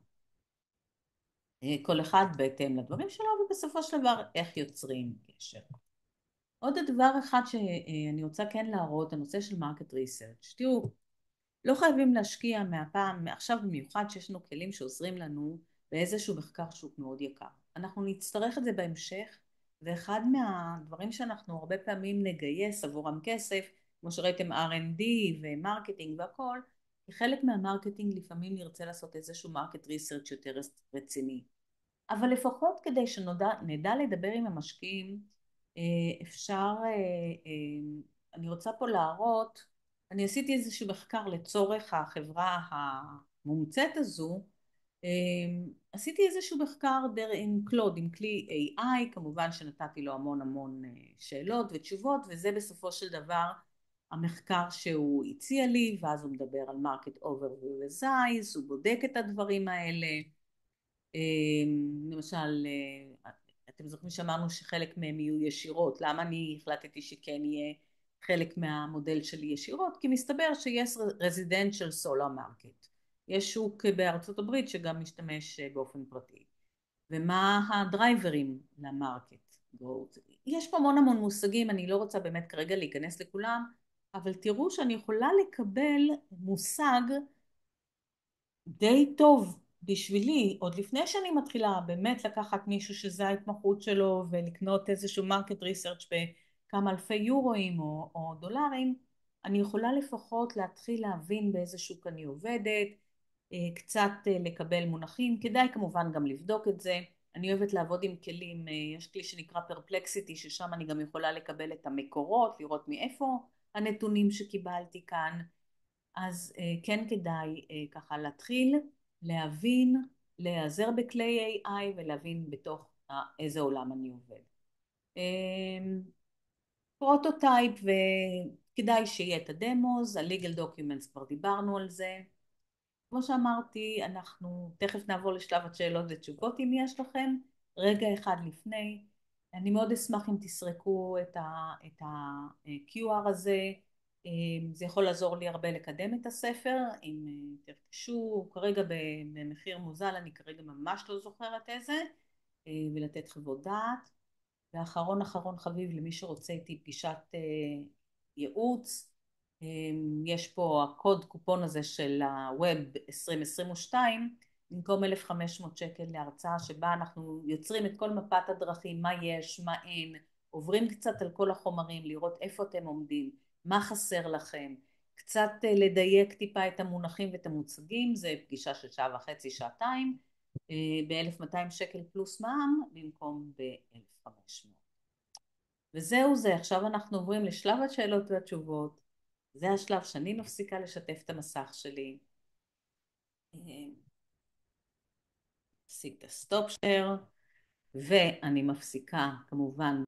כל אחד בהתאם לדברים שלו, ובסופו של דבר איך יוצרים קשר. עוד דבר אחד שאני רוצה כן להראות, הנושא של מרקט ריסרצ'. תראו, לא חייבים להשקיע מהפעם, מעכשיו במיוחד שיש לנו כלים שעוזרים לנו באיזשהו מחקר שוק מאוד יקר. אנחנו נצטרך את זה בהמשך, ואחד מהדברים שאנחנו הרבה פעמים נגייס עבורם כסף, כמו שראיתם R&D ומרקטינג והכל, כי חלק מהמרקטינג לפעמים נרצה לעשות איזשהו מרקט ריסרצ' יותר רציני. אבל לפחות כדי שנדע לדבר עם המשקיעים, אפשר, אני רוצה פה להראות, אני עשיתי איזשהו מחקר לצורך החברה המומצאת הזו, עשיתי איזשהו מחקר עם קלוד, עם כלי AI, כמובן שנתתי לו המון המון שאלות ותשובות, וזה בסופו של דבר המחקר שהוא הציע לי, ואז הוא מדבר על market overview ו-size, הוא בודק את הדברים האלה, למשל, אתם זוכרים שאמרנו שחלק מהם יהיו ישירות, למה אני החלטתי שכן יהיה חלק מהמודל שלי ישירות? כי מסתבר שיש residential solar market, יש שוק בארצות הברית שגם משתמש באופן פרטי, ומה הדרייברים למרקט growth. יש פה המון המון מושגים, אני לא רוצה באמת כרגע להיכנס לכולם, אבל תראו שאני יכולה לקבל מושג די טוב בשבילי, עוד לפני שאני מתחילה באמת לקחת מישהו שזה ההתמחות שלו ולקנות איזשהו מרקט ריסרצ' בכמה אלפי יורואים או דולרים, אני יכולה לפחות להתחיל להבין באיזה שוק אני עובדת, קצת לקבל מונחים, כדאי כמובן גם לבדוק את זה. אני אוהבת לעבוד עם כלים, יש כלי שנקרא פרפלקסיטי ששם אני גם יכולה לקבל את המקורות, לראות מאיפה הנתונים שקיבלתי כאן, אז כן כדאי ככה להתחיל להבין, להיעזר בכלי AI ולהבין בתוך איזה עולם אני עובד. פרוטוטייפ, וכדאי שיהיה את הדמוס, ה-legal documents כבר דיברנו על זה. כמו שאמרתי, אנחנו תכף נעבור לשלב השאלות ותשובות אם יש לכם. רגע אחד לפני, אני מאוד אשמח אם תסרקו את ה-QR הזה, זה יכול לעזור לי הרבה לקדם את הספר, אם תרכשו כרגע במחיר מוזל, אני כרגע ממש לא זוכרת איזה, ולתת חוות דעת. ואחרון אחרון חביב, למי שרוצה איתי פגישת ייעוץ, יש פה הקוד קופון הזה של הווב 2022, במקום 1,500 שקל להרצאה שבה אנחנו יוצרים את כל מפת הדרכים, מה יש, מה אין, עוברים קצת על כל החומרים, לראות איפה אתם עומדים, מה חסר לכם, קצת לדייק טיפה את המונחים ואת המוצגים, זה פגישה של שעה וחצי, שעתיים, ב-1,200 שקל פלוס מע"מ במקום ב-1,500. וזהו זה, עכשיו אנחנו עוברים לשלב השאלות והתשובות. זה השלב שאני מפסיקה לשתף את המסך שלי. מפסיק את הסטופ שייר, ואני מפסיקה כמובן